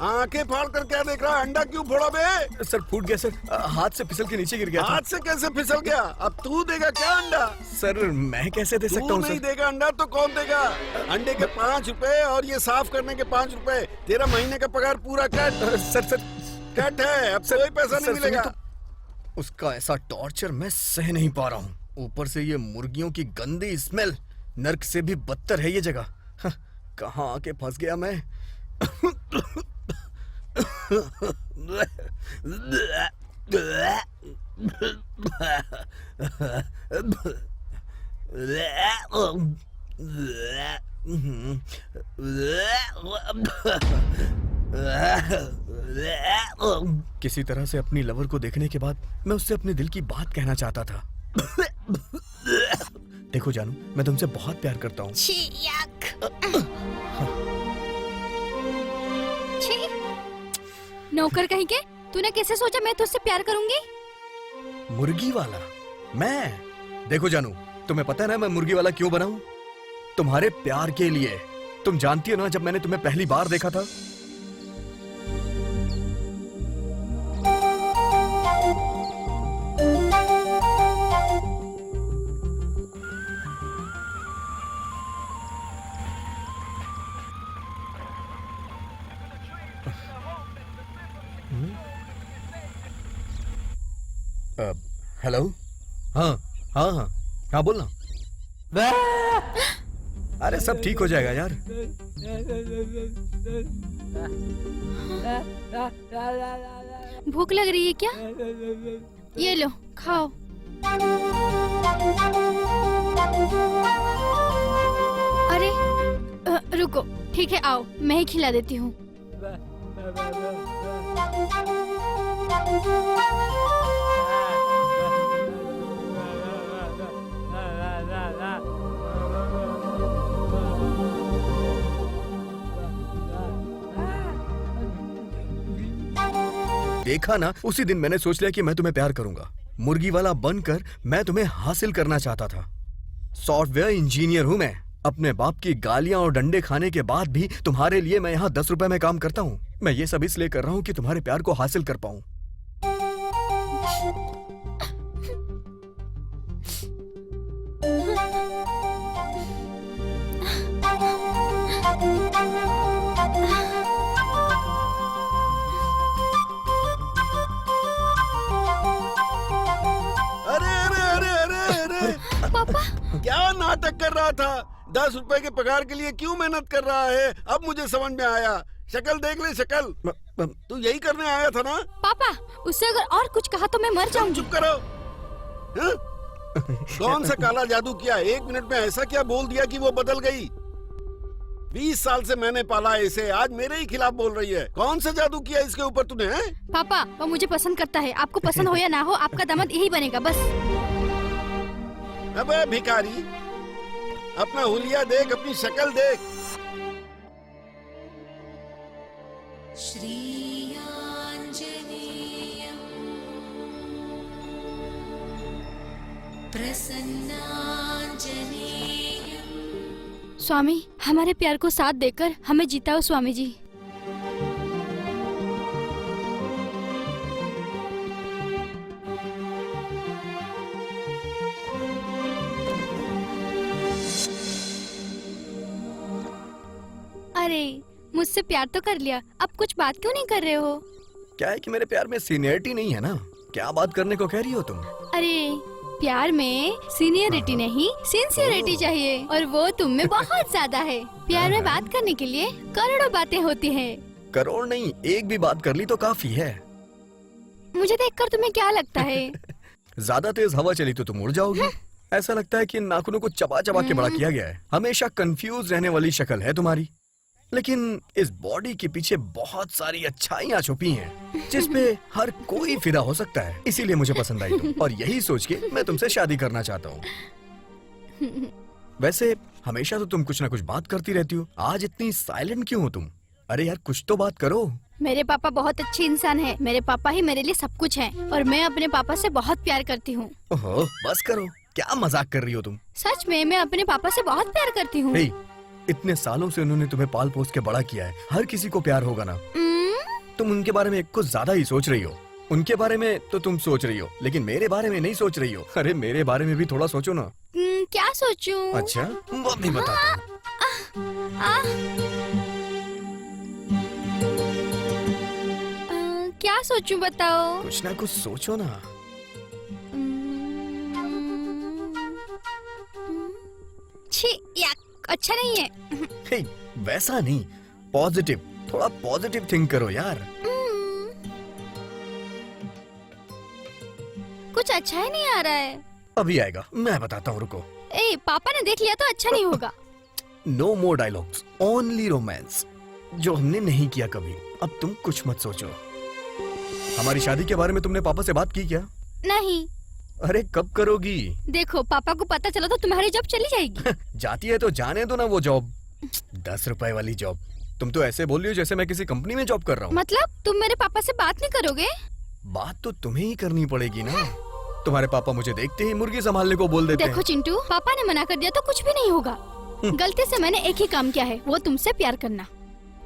आंखें फाड़ कर क्या देख रहा है? अंडा क्यों फोड़ा बे? सर फूट गया सर, हाथ से फिसल के नीचे गिर गया था। हाथ से कैसे फिसल गया? अब तू देगा क्या अंडा? सर मैं कैसे दे सकता तू हूँ नहीं सर? देगा अंडा तो कौन देगा? अंडे के 5 रुपए और ये साफ करने के 5 रुपए, तेरा महीने का पगार पूरा कट। सर कट है, अब कोई पैसा नहीं मिलेगा। तो उसका ऐसा टॉर्चर मैं सह नहीं पा रहा हूँ। ऊपर से ये मुर्गियों की गंदी स्मेल, नर्क से भी बदतर है ये जगह। कहाँ आके फंस गया मैं? किसी तरह से अपनी लवर को देखने के बाद मैं उससे अपने दिल की बात कहना चाहता था। देखो जानू, मैं तुमसे बहुत प्यार करता हूँ। छी, नौकर कहीं के, तूने कैसे सोचा मैं तुझसे प्यार करूंगी? मुर्गी वाला मैं? देखो जानू, तुम्हें पता है ना मैं मुर्गी वाला क्यों बना हूँ? तुम्हारे प्यार के लिए। तुम जानती हो ना, जब मैंने तुम्हें पहली बार देखा था, हेलो। हाँ हाँ हाँ हाँ, बोलना। अरे सब ठीक हो जाएगा यार। भूख लग रही है क्या? ये लो, खाओ। अरे रुको, ठीक है, आओ मैं ही खिला देती हूँ। देखा ना, उसी दिन मैंने सोच लिया कि मैं तुम्हें प्यार करूंगा। मुर्गी वाला बनकर मैं तुम्हें हासिल करना चाहता था। सॉफ्टवेयर इंजीनियर हूं मैं। अपने बाप की गालियां और डंडे खाने के बाद भी तुम्हारे लिए मैं यहाँ 10 रुपए में काम करता हूँ। मैं ये सब इसलिए कर रहा हूँ कि तुम्हारे प्यार को हासिल कर पाऊँ। क्या नाटक कर रहा था? 10 रुपए के पगार के लिए क्यों मेहनत कर रहा है? अब मुझे समझ में आया। शक्ल देख ले, शक्ल। तू यही करने आया था ना? पापा, उससे अगर और कुछ कहा तो मैं मर जाऊंगी। चुप करो। कौन सा काला जादू किया? 1 मिनट में ऐसा क्या बोल दिया कि वो बदल गई? 20 साल से मैंने पाला इसे, आज मेरे ही खिलाफ बोल रही है। कौन सा जादू किया इसके ऊपर तूने? पापा, वो मुझे पसंद करता है। आपको पसंद हो या ना हो, आपका दामाद यही बनेगा बस। अबे भिखारी, अपना हुलिया देख, अपनी शक्ल देख। स्वामी, हमारे प्यार को साथ देकर हमें जिताओ स्वामी जी। अरे, मुझसे प्यार तो कर लिया, अब कुछ बात क्यों नहीं कर रहे हो? क्या है कि मेरे प्यार में सीनियरिटी नहीं है ना। क्या बात करने को कह रही हो तुम? अरे, प्यार में सीनियरिटी नहीं, सिंसियरिटी चाहिए, और वो तुम में बहुत ज्यादा है। प्यार में बात करने के लिए करोड़ों बातें होती हैं। करोड़ नहीं, एक भी बात कर ली तो काफी है। मुझे देखकर तुम्हें क्या लगता है? ज्यादा तेज हवा चली तो तुम उड़ जाओगी। ऐसा लगता है कि नाखूनों को चबा चबा के बड़ा किया गया है। हमेशा कंफ्यूज रहने वाली शक्ल है तुम्हारी, लेकिन इस बॉडी के पीछे बहुत सारी अच्छाइयाँ छुपी हैं, जिस पे हर कोई फिदा हो सकता है। इसीलिए मुझे पसंद आई तुम, और यही सोच के मैं तुमसे शादी करना चाहता हूँ। वैसे हमेशा तो तुम कुछ ना कुछ बात करती रहती हो, आज इतनी साइलेंट क्यों हो तुम? अरे यार, कुछ तो बात करो। मेरे पापा बहुत अच्छे इंसान हैं। मेरे पापा ही मेरे लिए सब कुछ हैं, और मैं अपने पापा से बहुत प्यार करती हूँ। ओहो, बस करो, क्या मजाक कर रही हो तुम? सच में मैं अपने पापा से बहुत प्यार करती हूँ। इतने सालों से उन्होंने तुम्हें पाल पोस के बड़ा किया है, हर किसी को प्यार होगा ना। तुम उनके बारे में कुछ ज्यादा ही सोच रही हो। उनके बारे में तो तुम सोच रही हो, लेकिन मेरे बारे में नहीं सोच रही हो। अरे मेरे बारे में भी थोड़ा सोचो ना। क्या सोचूं? अच्छा, वो भी बताता हूँ। क्या सोचूं बताओ? कुछ ना कुछ सोचो ना। छी, याक, अच्छा नहीं है। हे, वैसा नहीं, पॉजिटिव, थोड़ा पॉजिटिव थिंक करो यार। कुछ अच्छा ही नहीं आ रहा है। अभी आएगा, मैं बताता हूँ, रुको। ए, पापा ने देख लिया तो अच्छा नहीं होगा। नो मोर डायलॉग्स, ओनली रोमांस, जो हमने नहीं किया कभी। अब तुम कुछ मत सोचो। हमारी शादी के बारे में तुमने पापा से बात की क्या? नहीं। अरे कब करोगी? देखो, पापा को पता चला तो तुम्हारी जॉब चली जाएगी। जाती है तो जाने दो ना वो जॉब, 10 रुपए वाली जॉब। तुम तो ऐसे बोल रही हो जैसे मैं किसी कंपनी में जॉब कर रहा हूँ। मतलब तुम मेरे पापा से बात नहीं करोगे? बात तो तुम्हें ही करनी पड़ेगी ना। तुम्हारे पापा मुझे देखते ही मुर्गी संभालने को बोल देते देखो चिंटू, पापा ने मना कर दिया तो कुछ भी नहीं होगा। गलती से मैंने एक ही काम किया है, वो तुमसे प्यार करना।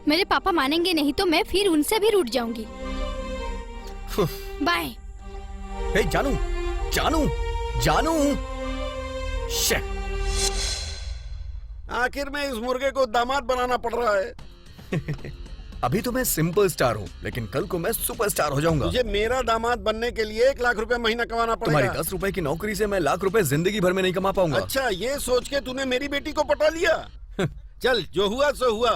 मेरे पापा मानेंगे नहीं तो मैं फिर उनसे भी रूठ जाऊंगी। बाय। हे जानू, जानू, जानू। आखिर में इस मुर्गे को दामाद बनाना पड़ रहा है। अभी तो मैं सिंपल स्टार हूँ, लेकिन कल को मैं सुपरस्टार हो जाऊंगा। तुझे मेरा दामाद बनने के लिए 1 लाख रुपए महीना कमाना पड़ेगा। तुम्हारी 10 रुपए की नौकरी से मैं लाख रुपए जिंदगी भर में नहीं कमा पाऊंगा। अच्छा, ये सोच के तूने मेरी बेटी को पटा लिया। चल, जो हुआ सो हुआ।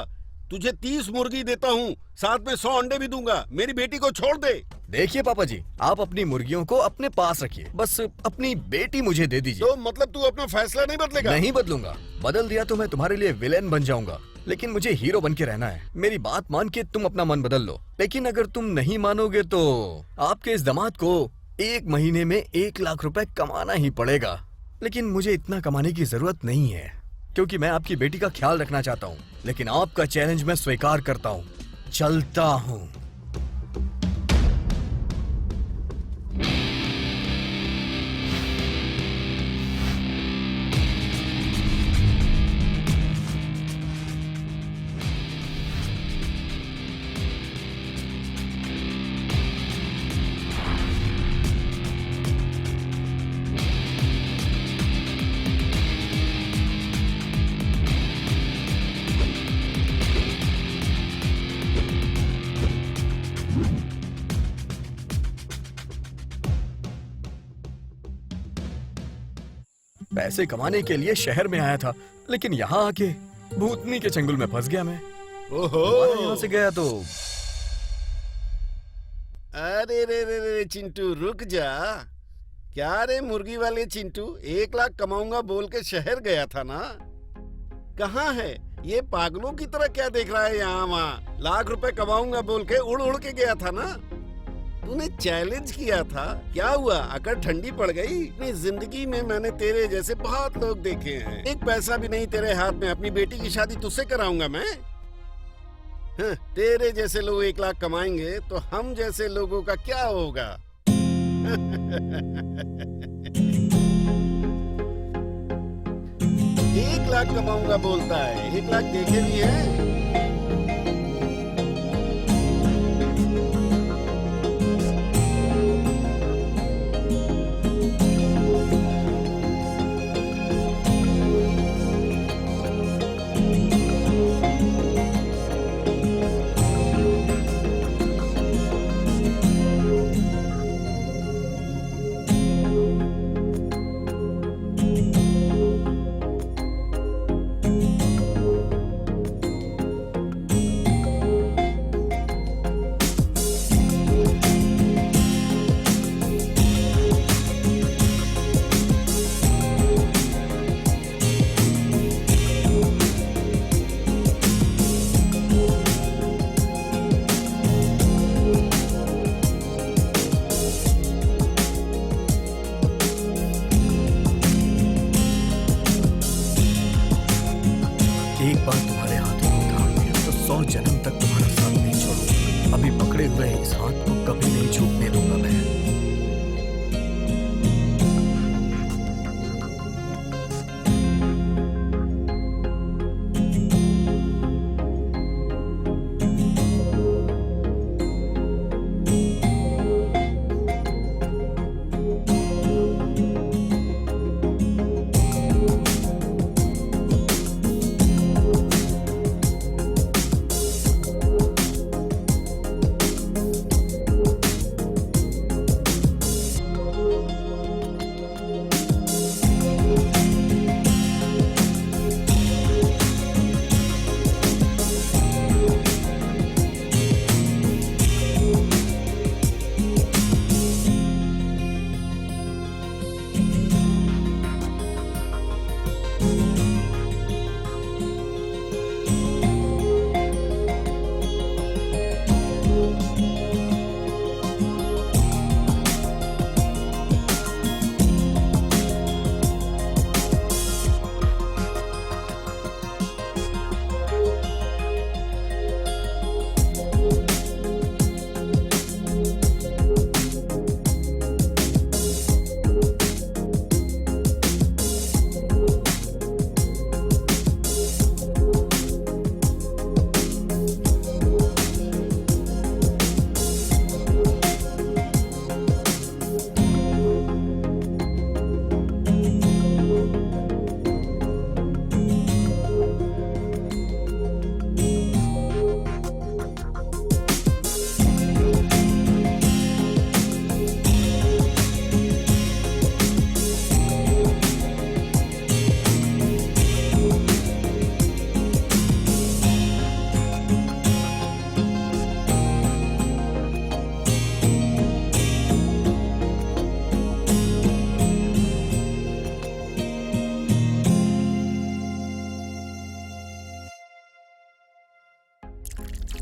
तुझे 30 मुर्गी देता हूँ, साथ में 100 अंडे भी दूंगा। मेरी बेटी को छोड़ दे। देखिए पापा जी, आप अपनी मुर्गियों को अपने पास रखिए, बस अपनी बेटी मुझे दे दीजिए। तो मतलब तू अपना फैसला नहीं बदलेगा? नहीं बदलूंगा। बदल दिया तो मैं तुम्हारे लिए विलेन बन जाऊंगा, लेकिन मुझे हीरो बन के रहना है। मेरी बात मान के तुम अपना मन बदल लो, लेकिन अगर तुम नहीं मानोगे तो आपके इस दामाद को 1 महीने में 1 लाख रुपए कमाना ही पड़ेगा। लेकिन मुझे इतना कमाने की जरूरत नहीं है, क्योंकि मैं आपकी बेटी का ख्याल रखना चाहता हूँ। लेकिन आपका चैलेंज मैं स्वीकार करता हूँ। चलता हूँ। पैसे कमाने के लिए शहर में आया था, लेकिन यहाँ आके भूतनी के चंगुल में फंस गया मैं। ओहो, यहाँ से गया तो अरे रे चिंटू, रुक जा। क्या रे मुर्गी वाले चिंटू, 1 लाख कमाऊंगा बोल के शहर गया था ना? कहाँ है ये? पागलों की तरह क्या देख रहा है यहाँ वहाँ? लाख रुपए कमाऊंगा बोल के उड़ उड़ के गया था ना? तूने चैलेंज किया था, क्या हुआ? अकड़ ठंडी पड़ गई? अपनी जिंदगी में मैंने तेरे जैसे बहुत लोग देखे हैं। एक पैसा भी नहीं तेरे हाथ में, अपनी बेटी की शादी तुझसे कराऊंगा मैं? हाँ, तेरे जैसे लोग 1 लाख कमाएंगे तो हम जैसे लोगों का क्या होगा? 1 लाख कमाऊंगा बोलता है, 1 लाख देखे भी है? एक बार तुम्हारे हाथों को थाम लिया तो 100 जन्म तक तुम्हारा साथ नहीं छोड़ूंगा। अभी पकड़े हुए इस हाथ को कभी नहीं छूटने दूंगा मैं।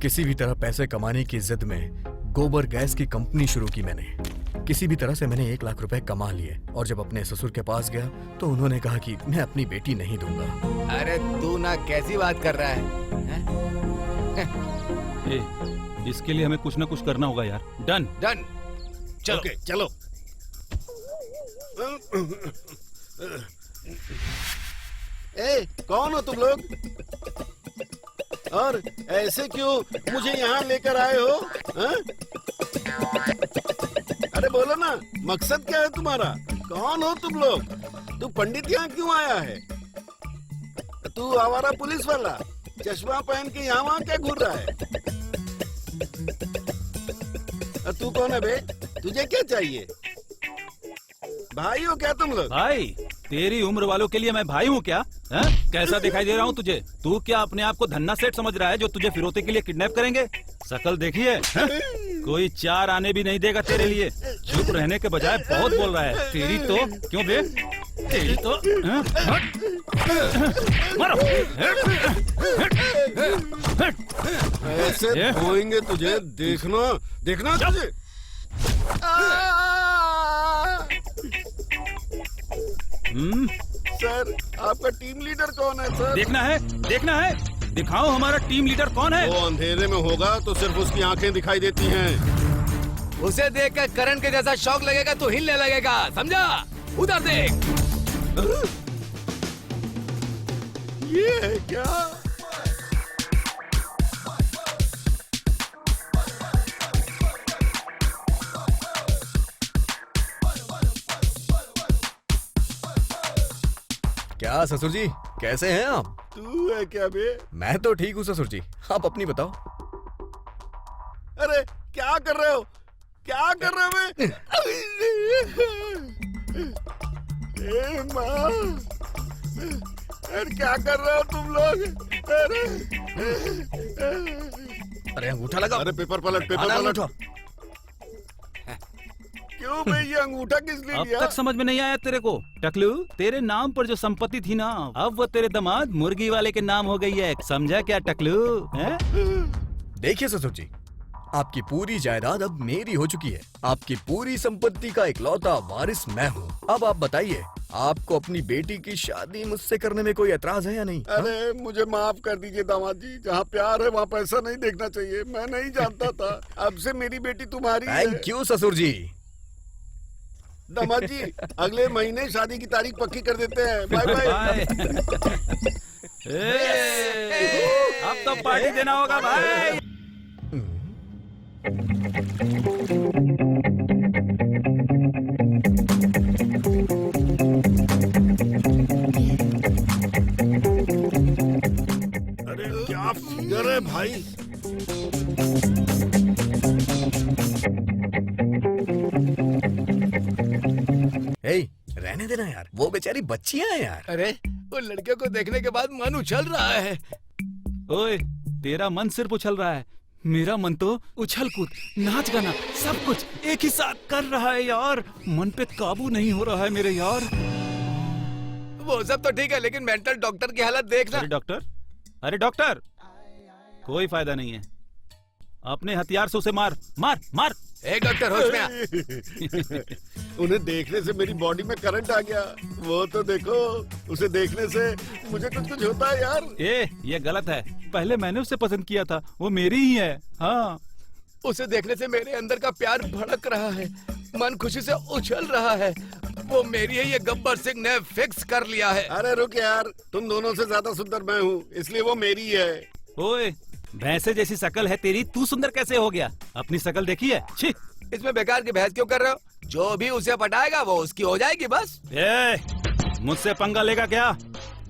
किसी भी तरह पैसे कमाने की जिद में गोबर गैस की कंपनी शुरू की मैंने। किसी भी तरह से मैंने 1 लाख रुपए कमा लिए और जब अपने ससुर के पास गया तो उन्होंने कहा कि मैं अपनी बेटी नहीं दूंगा। अरे तू ना कैसी बात कर रहा है, ए, इसके लिए हमें कुछ ना कुछ करना होगा यार। डन डन, चलो ओके चलो। ए, कौन हो तुम लोग? और ऐसे क्यों मुझे यहाँ लेकर आए हो? हा? अरे बोलो ना, मकसद क्या है तुम्हारा? कौन हो तुम लोग? तू पंडित यहाँ क्यों आया है? तू आवारा पुलिस वाला चश्मा पहन के यहाँ वहाँ क्या घूर रहा है? तू कौन है बे? तुझे क्या चाहिए? भाई हो क्या तुम लोग? भाई, तेरी उम्र वालों के लिए मैं भाई हूँ क्या? है? कैसा दिखाई दे रहा हूँ तुझे? तू क्या अपने आप को धन्ना सेठ समझ रहा है जो तुझे फिरौती के लिए किडनैप करेंगे? शकल देखिए, कोई 4 आने भी नहीं देगा तेरे लिए। चुप रहने के बजाय बहुत बोल रहा है। तेरी तो क्यों बे? तेरी तो मारो। ऐसे धोएंगे तुझे, देखना देखना तुझे। सर, आपका टीम लीडर कौन है सर? देखना है, देखना है, दिखाओ हमारा टीम लीडर कौन है। वो अंधेरे में होगा तो सिर्फ उसकी आंखें दिखाई देती हैं। उसे देखकर करंट के जैसा शौक लगेगा तो हिलने लगेगा, समझा? उधर देख। ये है क्या? क्या ससुर जी, कैसे हैं आप? तू है क्या बे? मैं तो ठीक हूँ ससुर जी, आप अपनी बताओ। अरे क्या कर रहे हो? क्या कर रहे हो बे? ए माँ, अरे क्या कर रहे हो तुम लोग? अरे अंगूठा लगा। अरे पेपर पलट, पेपर पलट। क्यों बे, ये अंगूठा किस लिए अब लिया? तक समझ में नहीं आया तेरे को? टकलू, तेरे नाम पर जो संपत्ति थी ना, अब वो तेरे दामाद मुर्गी वाले के नाम हो गई है, समझा क्या टकलू? देखिए ससुर जी, आपकी पूरी जायदाद अब मेरी हो चुकी है। आपकी पूरी संपत्ति का इकलौता वारिस मैं हूँ। अब आप बताइए, आपको अपनी बेटी की शादी मुझसे करने में कोई एतराज है या नहीं? अरे मुझे माफ कर दीजिए दामाद जी, जहाँ प्यार है वहाँ पैसा नहीं देखना चाहिए। मैं नहीं जानता था, अब से मेरी बेटी तुम्हारी है। थैंक यू ससुर जी। दामाद जी, अगले महीने शादी की तारीख पक्की कर देते हैं। Bye bye. अब तो पार्टी देना होगा भाई। अरे क्या फिगर है भाई। रहने देना यार, वो बेचारी बच्चियां हैं यार। अरे वो लड़के को देखने के बाद मन उछल रहा है। ओए, तेरा मन सिर्फ उछल रहा है, मेरा मन तो उछल कूद, नाच गाना सब कुछ एक ही साथ कर रहा है यार। मन पे काबू नहीं हो रहा है मेरे यार। वो सब तो ठीक है, लेकिन मेंटल डॉक्टर की हालत देखना। अरे डॉक्टर, अरे डॉक्टर, कोई फायदा नहीं है। अपने हथियार से उसे मार मार मार। एक डॉक्टर होश में आ। उन्हें देखने से मेरी बॉडी में करंट आ गया। वो तो देखो, उसे देखने से मुझे कुछ कुछ होता है यार। ये गलत है। पहले मैंने उसे पसंद किया था, वो मेरी ही है। हाँ, उसे देखने से मेरे अंदर का प्यार भड़क रहा है, मन खुशी से उछल रहा है। वो मेरी है, ये गब्बर सिंह ने फिक्स कर लिया है। अरे रुक यार, तुम दोनों से ज्यादा सुंदर मैं हूँ, इसलिए वो मेरी है। ओए, भैंसे जैसी शकल है तेरी, तू सुंदर कैसे हो गया? अपनी शकल देखी है? छी! इसमें बेकार की बहस क्यों कर रहे हो? जो भी उसे पटाएगा वो उसकी हो जाएगी बस। मुझसे पंगा लेगा क्या?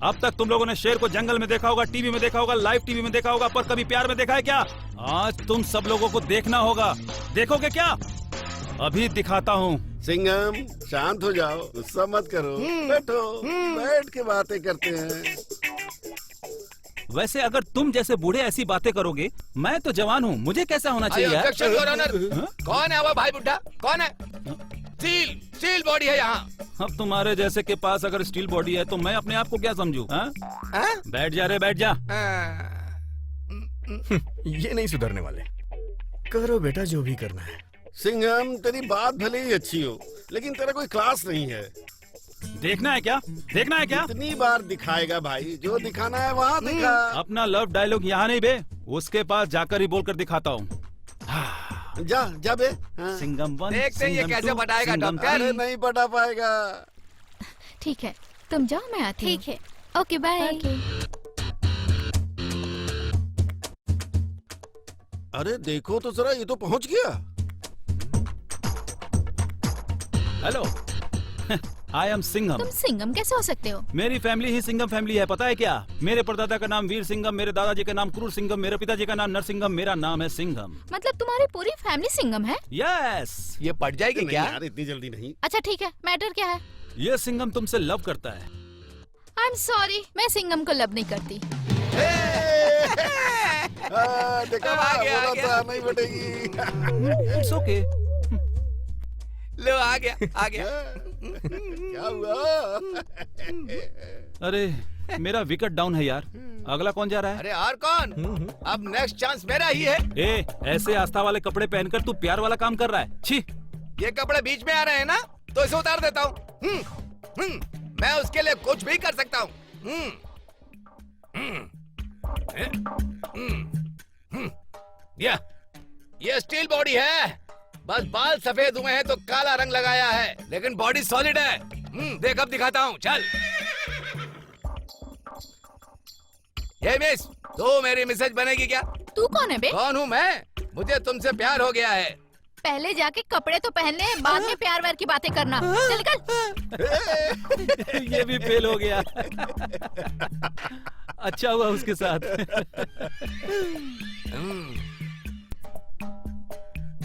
अब तक तुम लोगों ने शेर को जंगल में देखा होगा, टीवी में देखा होगा, लाइव टीवी में देखा होगा, पर कभी प्यार में देखा है क्या? आज तुम सब लोगों को देखना होगा। देखोगे क्या? अभी दिखाता हूँ। सिंघम, शांत हो जाओ, गुस्सा मत करो, बैठो, बैठ के बातें करते हैं। वैसे अगर तुम जैसे बूढ़े ऐसी बातें करोगे, मैं तो जवान हूँ, मुझे कैसा होना चाहिए यार? Objection, Your Honor। कौन है वो भाई बुड्ढा? कौन है? स्टील बॉडी है यहाँ। अब तुम्हारे जैसे के पास अगर स्टील बॉडी है तो मैं अपने आप को क्या समझूं? बैठ जा रे, बैठ जा। ये नहीं सुधरने वाले। करो बेटा जो भी करना है। सिंघम, तेरी बात भले ही अच्छी हो, लेकिन तेरा कोई क्लास नहीं है। देखना है क्या? देखना है क्या? कितनी बार दिखाएगा भाई? जो दिखाना है वहाँ दिखा। अपना लव डायलॉग यहाँ नहीं बे, उसके पास जाकर ही बोलकर दिखाता हूँ। जा जा बे। हाँ। सिंघम 1, देखते हैं ये सिंघम कैसे 2, पटाएगा सिंघम डॉक्टर। 3। अरे नहीं पटा पाएगा। ठीक है, तुम जाओ, मैं आती हूँ। ठीक है। Okay bye. अरे देखो तो जरा, ये तो पहुँच गया। Hello, I am Singham. तुम सिंघम कैसे हो सकते हो? मेरी फैमिली ही सिंघम फैमिली है, पता है क्या? मेरे परदादा का नाम वीर सिंघम, मेरे दादाजी का नाम क्रूर सिंघम, मेरे पिताजी का नाम नरसिंघम, मेरा नाम है सिंघम। मतलब तुम्हारी पूरी फैमिली सिंघम है? यस। ये पट जाएगी नहीं क्या? यार, इतनी जल्दी नहीं। अच्छा ठीक है, मैटर क्या है? ये सिंघम तुमसे लव करता है। आई एम सॉरी, मैं सिंघम को लव नहीं करती। देखा, आ गया, बोला आ गया। था नहीं बटेगी। It's okay. लो आ गया, आ गया। क्या हुआ? अरे मेरा विकेट डाउन है यार, अगला कौन जा रहा है? अरे और कौन? अब नेक्स्ट चांस मेरा ही है। ए, ऐसे आस्था वाले कपड़े पहनकर तू प्यार वाला काम कर रहा है? छी। ये कपड़े बीच में आ रहे हैं ना, तो इसे उतार देता हूँ। मैं उसके लिए कुछ भी कर सकता हूँ। ये स्टील बॉडी है, बस बाल सफेद हुए हैं तो काला रंग लगाया है, लेकिन बॉडी सॉलिड है। देख अब दिखाता हूँ, चल। ये मिस, तो मेरी मिसेज बनेगी क्या? तू कौन है बे? कौन हूँ मैं? मुझे तुमसे प्यार हो गया है। पहले जाके कपड़े तो पहन ले, बाद में प्यार व्यार की बातें करना। चल निकल। ये भी फेल हो गया। अच्छा हुआ उसके साथ।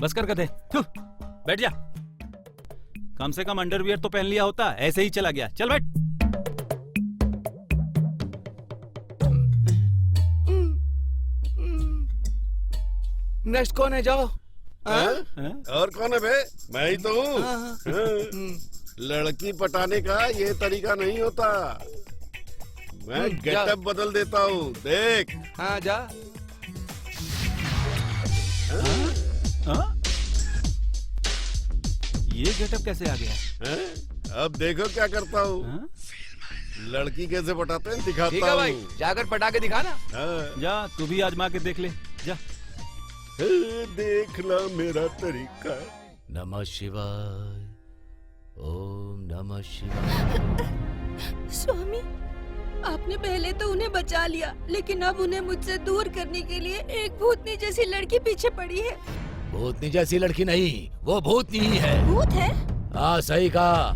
बस कर गधे, बैठ जा। कम से कम अंडरवियर तो पहन लिया होता, ऐसे ही चला गया। चल बैठ। नेक्स्ट कौन है? जाओ। हाँ? हाँ? और कौन है बे? मैं ही तो हूँ। हाँ। लड़की पटाने का ये तरीका नहीं होता। मैं गेटअप बदल देता हूँ, देख। हाँ जा। हाँ? ये गेटअप कैसे आ गया? हाँ? अब देखो क्या करता हूँ। हाँ? लड़की कैसे पटाते हैं ठीक दिखाता है हूँ। भाई, जाकर पटा के दिखाना। हाँ। जा, तू भी आजमा के देख ले, जा। देख ला मेरा तरीका। नमः शिवाय, ओम नमः शिवाय। स्वामी, आपने पहले तो उन्हें बचा लिया, लेकिन अब उन्हें मुझसे दूर करने के लिए एक भूतनी जैसी लड़की पीछे पड़ी है। भूतनी जैसी लड़की नहीं, वो भूतनी ही है। भूत है? हाँ सही कहा।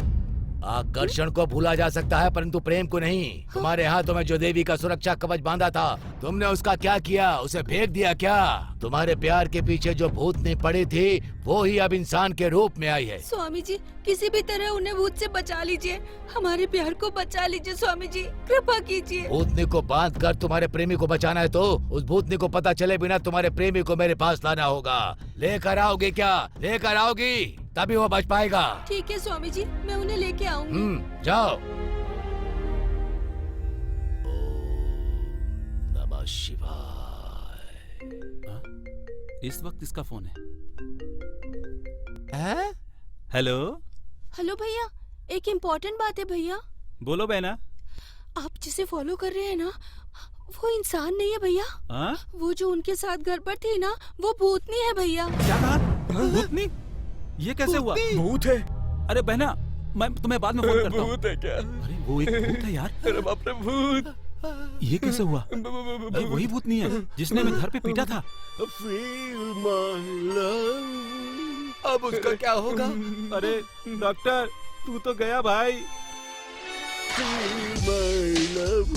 आकर्षण को भूला जा सकता है, परंतु प्रेम को नहीं। तुम्हारे हाथों में जो देवी का सुरक्षा कवच बांधा था, तुमने उसका क्या किया? उसे फेंक दिया क्या? तुम्हारे प्यार के पीछे जो भूतनी पड़ी थी, वो ही अब इंसान के रूप में आई है। स्वामी जी, किसी भी तरह उन्हें भूत से बचा लीजिए। हमारे प्यार को बचा लीजिए स्वामी जी, कृपा कीजिए। भूतनी को बांध कर तुम्हारे प्रेमी को बचाना है तो उस भूतनी को पता चले बिना तुम्हारे प्रेमी को मेरे पास लाना होगा। लेकर आओगे क्या? लेकर आओगी, तभी वो बच पाएगा। ठीक है स्वामी जी, मैं उन्हें लेके आऊंगी। जाओ। नमः शिवाय। इस वक्त इसका फोन है। हैं? हेलो, हेलो भैया, एक इम्पोर्टेंट बात है भैया। बोलो बहना। आप जिसे फॉलो कर रहे हैं ना, वो इंसान नहीं है भैया। हाँ? वो जो उनके साथ घर पर थी ना, वो भूतनी है भैया। क्या कहा? भूतनी? ये कैसे हुआ? भूत है? अरे बहना, मैं तुम्हें बाद में फोन करता हूँ। भूत है क्या? अरे वो एक भूत है यार। अरे बाप रे, भूत। ये कैसे हुआ? अरे वही भूतनी है जिसने हमें घर पे पीटा था। Feel my love. अब उसका क्या होगा? अरे डॉक्टर, तू तो गया भाई। Feel my love.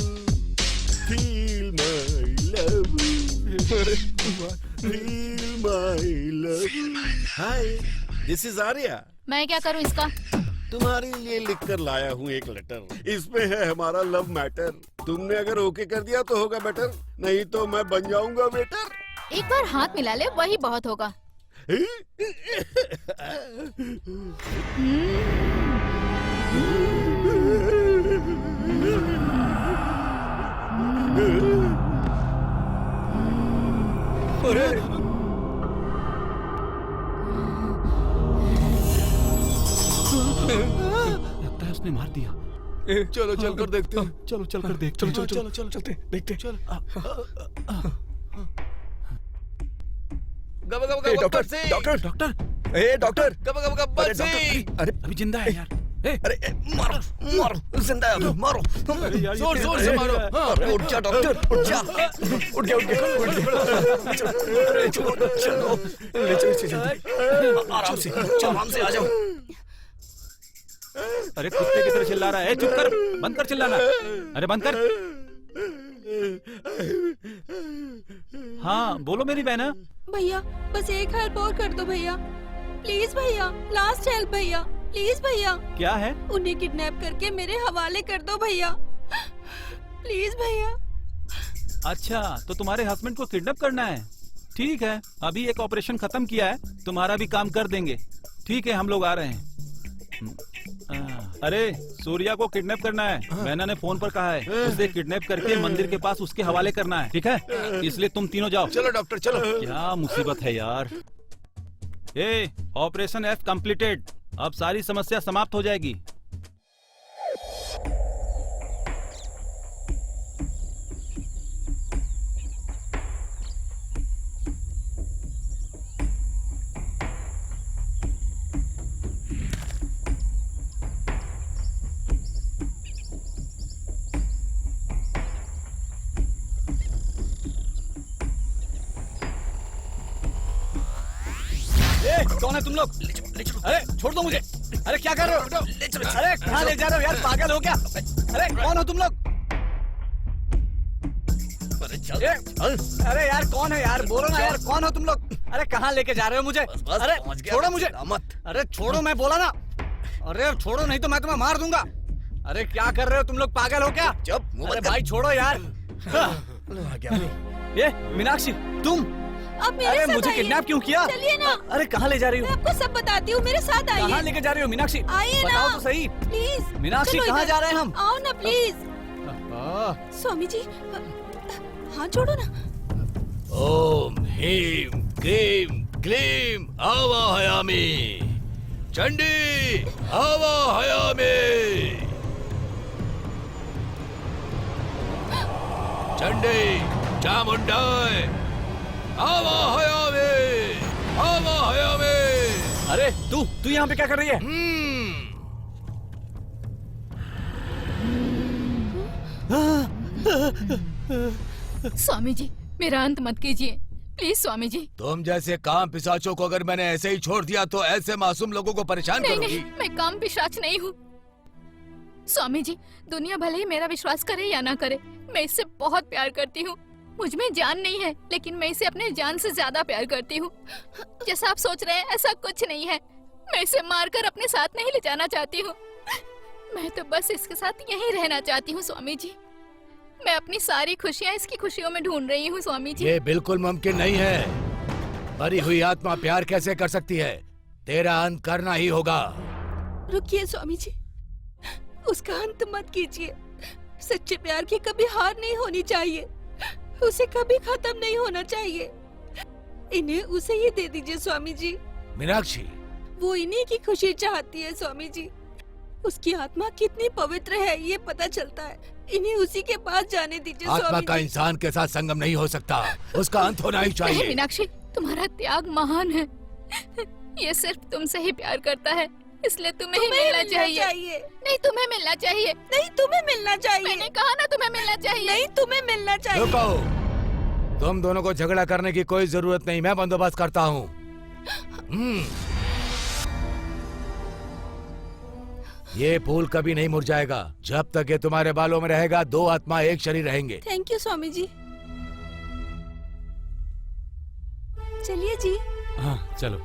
Feel my love. Feel my love. Hi, this is Arya. मैं क्या करूँ इसका? तुम्हारे लिए लिख कर लाया हूँ एक लेटर। इसमें है हमारा लव मैटर। तुमने अगर ओके कर दिया तो होगा बेटर, नहीं तो मैं बन जाऊंगा वेटर। एक बार हाथ मिला ले, वही बहुत होगा। उसने मार दिया। चलो चल कर देखते हैं। चलो चल कर देख। चलो चलो चलो चलो चलते देखते। Gabbar Singh, doctor doctor A doctor Gabbar Singh. अरे अभी जिंदा है यार। अरे मारो मारो जिंदा है अभी, मारो। यार, ये जोर जोर कैसे से मारो। है? हाँ। अरे उठ जा डॉक्टर उठ जा। उठ गया चलो ले चलो इसे जल्दी। आराम से आ जाओ। अरे कुत्ते की तरह चिल्ला रहा है। चुप कर, बंद कर चिल्लाना। अरे बंद कर। हाँ बोलो मेरी बहना। भैया बस एक हेल्प और कर दो भैया, प्लीज भैया, लास्ट हेल्प भैया, प्लीज भैया। क्या है? उन्हें किडनैप करके मेरे हवाले कर दो भैया, प्लीज भैया। अच्छा तो तुम्हारे हस्बैंड को किडनैप करना है? ठीक है, अभी एक ऑपरेशन खत्म किया है, तुम्हारा भी काम कर देंगे। ठीक है, हम लोग आ रहे हैं। अरे सूर्या को किडनैप करना है, मैंने ने फोन पर कहा है। उसे किडनैप करके मंदिर के पास उसके हवाले करना है, ठीक है? इसलिए तुम तीनों जाओ। चलो डॉक्टर चलो। क्या मुसीबत है यार। ए, ऑपरेशन एफ कंप्लीटेड। अब सारी समस्या समाप्त हो जाएगी। कौन है तुम लोग? अरे छोड़ दो मुझे। अरे क्या कर रहे हो? अरे कहाँ ले जा रहे हो यार, पागल हो क्या? अरे कौन हो तुम लोग? अरे यार कौन है यार, बोलो ना यार, कौन हो तुम लोग? अरे कहाँ लेके जा रहे हो मुझे? अरे छोड़ो मुझे मत। अरे छोड़ो, मैं बोला ना। अरे छोड़ो नहीं तो मैं तुम्हें मार दूंगा। अरे क्या कर रहे हो तुम लोग, पागल हो क्या? अरे भाई छोड़ो यार। ये मीनाक्षी तुम? अब मेरे अरे साथ मुझे आइए। किडनैप क्यों किया? चलिए ना। अरे कहाँ ले जा रही हो? मैं आपको सब बताती हूँ, मेरे साथ आइए। कहाँ लेके जा रही हो मीनाक्षी? आइए ना। बताओ तो सही। प्लीज मीनाक्षी चलो कहाँ इधर। जा रहे हैं हम? आओ ना प्लीज। स्वामी जी हाथ जोड़ो ना। ओम ह्रीं क्लीं क्लीं आवाहयामि। चंडी आवाहयामि। चंडी चामुंडाय आवाहयामि आवाहयामि। अरे तू यहाँ पे क्या कर रही है? स्वामी जी मेरा अंत मत कीजिए, प्लीज स्वामी जी। तुम जैसे काम पिशाचों को अगर मैंने ऐसे ही छोड़ दिया तो ऐसे मासूम लोगों को परेशान नहीं करोगी। नहीं, मैं काम पिशाच नहीं हूँ। स्वामी जी दुनिया भले ही मेरा विश्वास करे या ना करे, मैं इससे बहुत प्यार करती हूँ। मुझ में जान नहीं है, लेकिन मैं इसे अपने जान से ज्यादा प्यार करती हूँ। जैसा आप सोच रहे हैं ऐसा कुछ नहीं है। मैं इसे मारकर अपने साथ नहीं ले जाना चाहती हूँ। मैं तो बस इसके साथ यहीं रहना चाहती हूँ स्वामी जी। मैं अपनी सारी खुशियाँ इसकी खुशियों में ढूंढ रही हूँ स्वामी जी। ये बिल्कुल मुमकिन नहीं है। मरी हुई आत्मा प्यार कैसे कर सकती है? तेरा अंत करना ही होगा। रुकिए स्वामी जी, उसका अंत मत कीजिए। सच्चे प्यार की कभी हार नहीं होनी चाहिए, उसे कभी खत्म नहीं होना चाहिए। इन्हें उसे ही दे दीजिए स्वामी जी। मीनाक्षी वो इन्हीं की खुशी चाहती है स्वामी जी। उसकी आत्मा कितनी पवित्र है ये पता चलता है। इन्हें उसी के पास जाने दीजिए आत्मा स्वामी का जी। इंसान के साथ संगम नहीं हो सकता, उसका अंत होना ही नहीं चाहिए। मीनाक्षी, तुम्हारा त्याग महान है। ये सिर्फ तुमसे ही प्यार करता है, इसलिए तुम्हें ही मिलना चाहिए। नहीं तुम्हें मिलना चाहिए। नहीं तुम्हें मिलना चाहिए। मैंने कहा ना तुम्हें मिलना चाहिए। नहीं तुम्हें मिलना चाहिए। रुको, तुम दोनों को झगड़ा करने की कोई जरूरत नहीं, मैं बंदोबस्त करता हूँ। ये फूल कभी नहीं मुरझाएगा। जब तक ये तुम्हारे बालों में रहेगा, दो आत्मा एक शरीर रहेंगे। Thank you Swami ji. चलिए जी। हाँ चलो।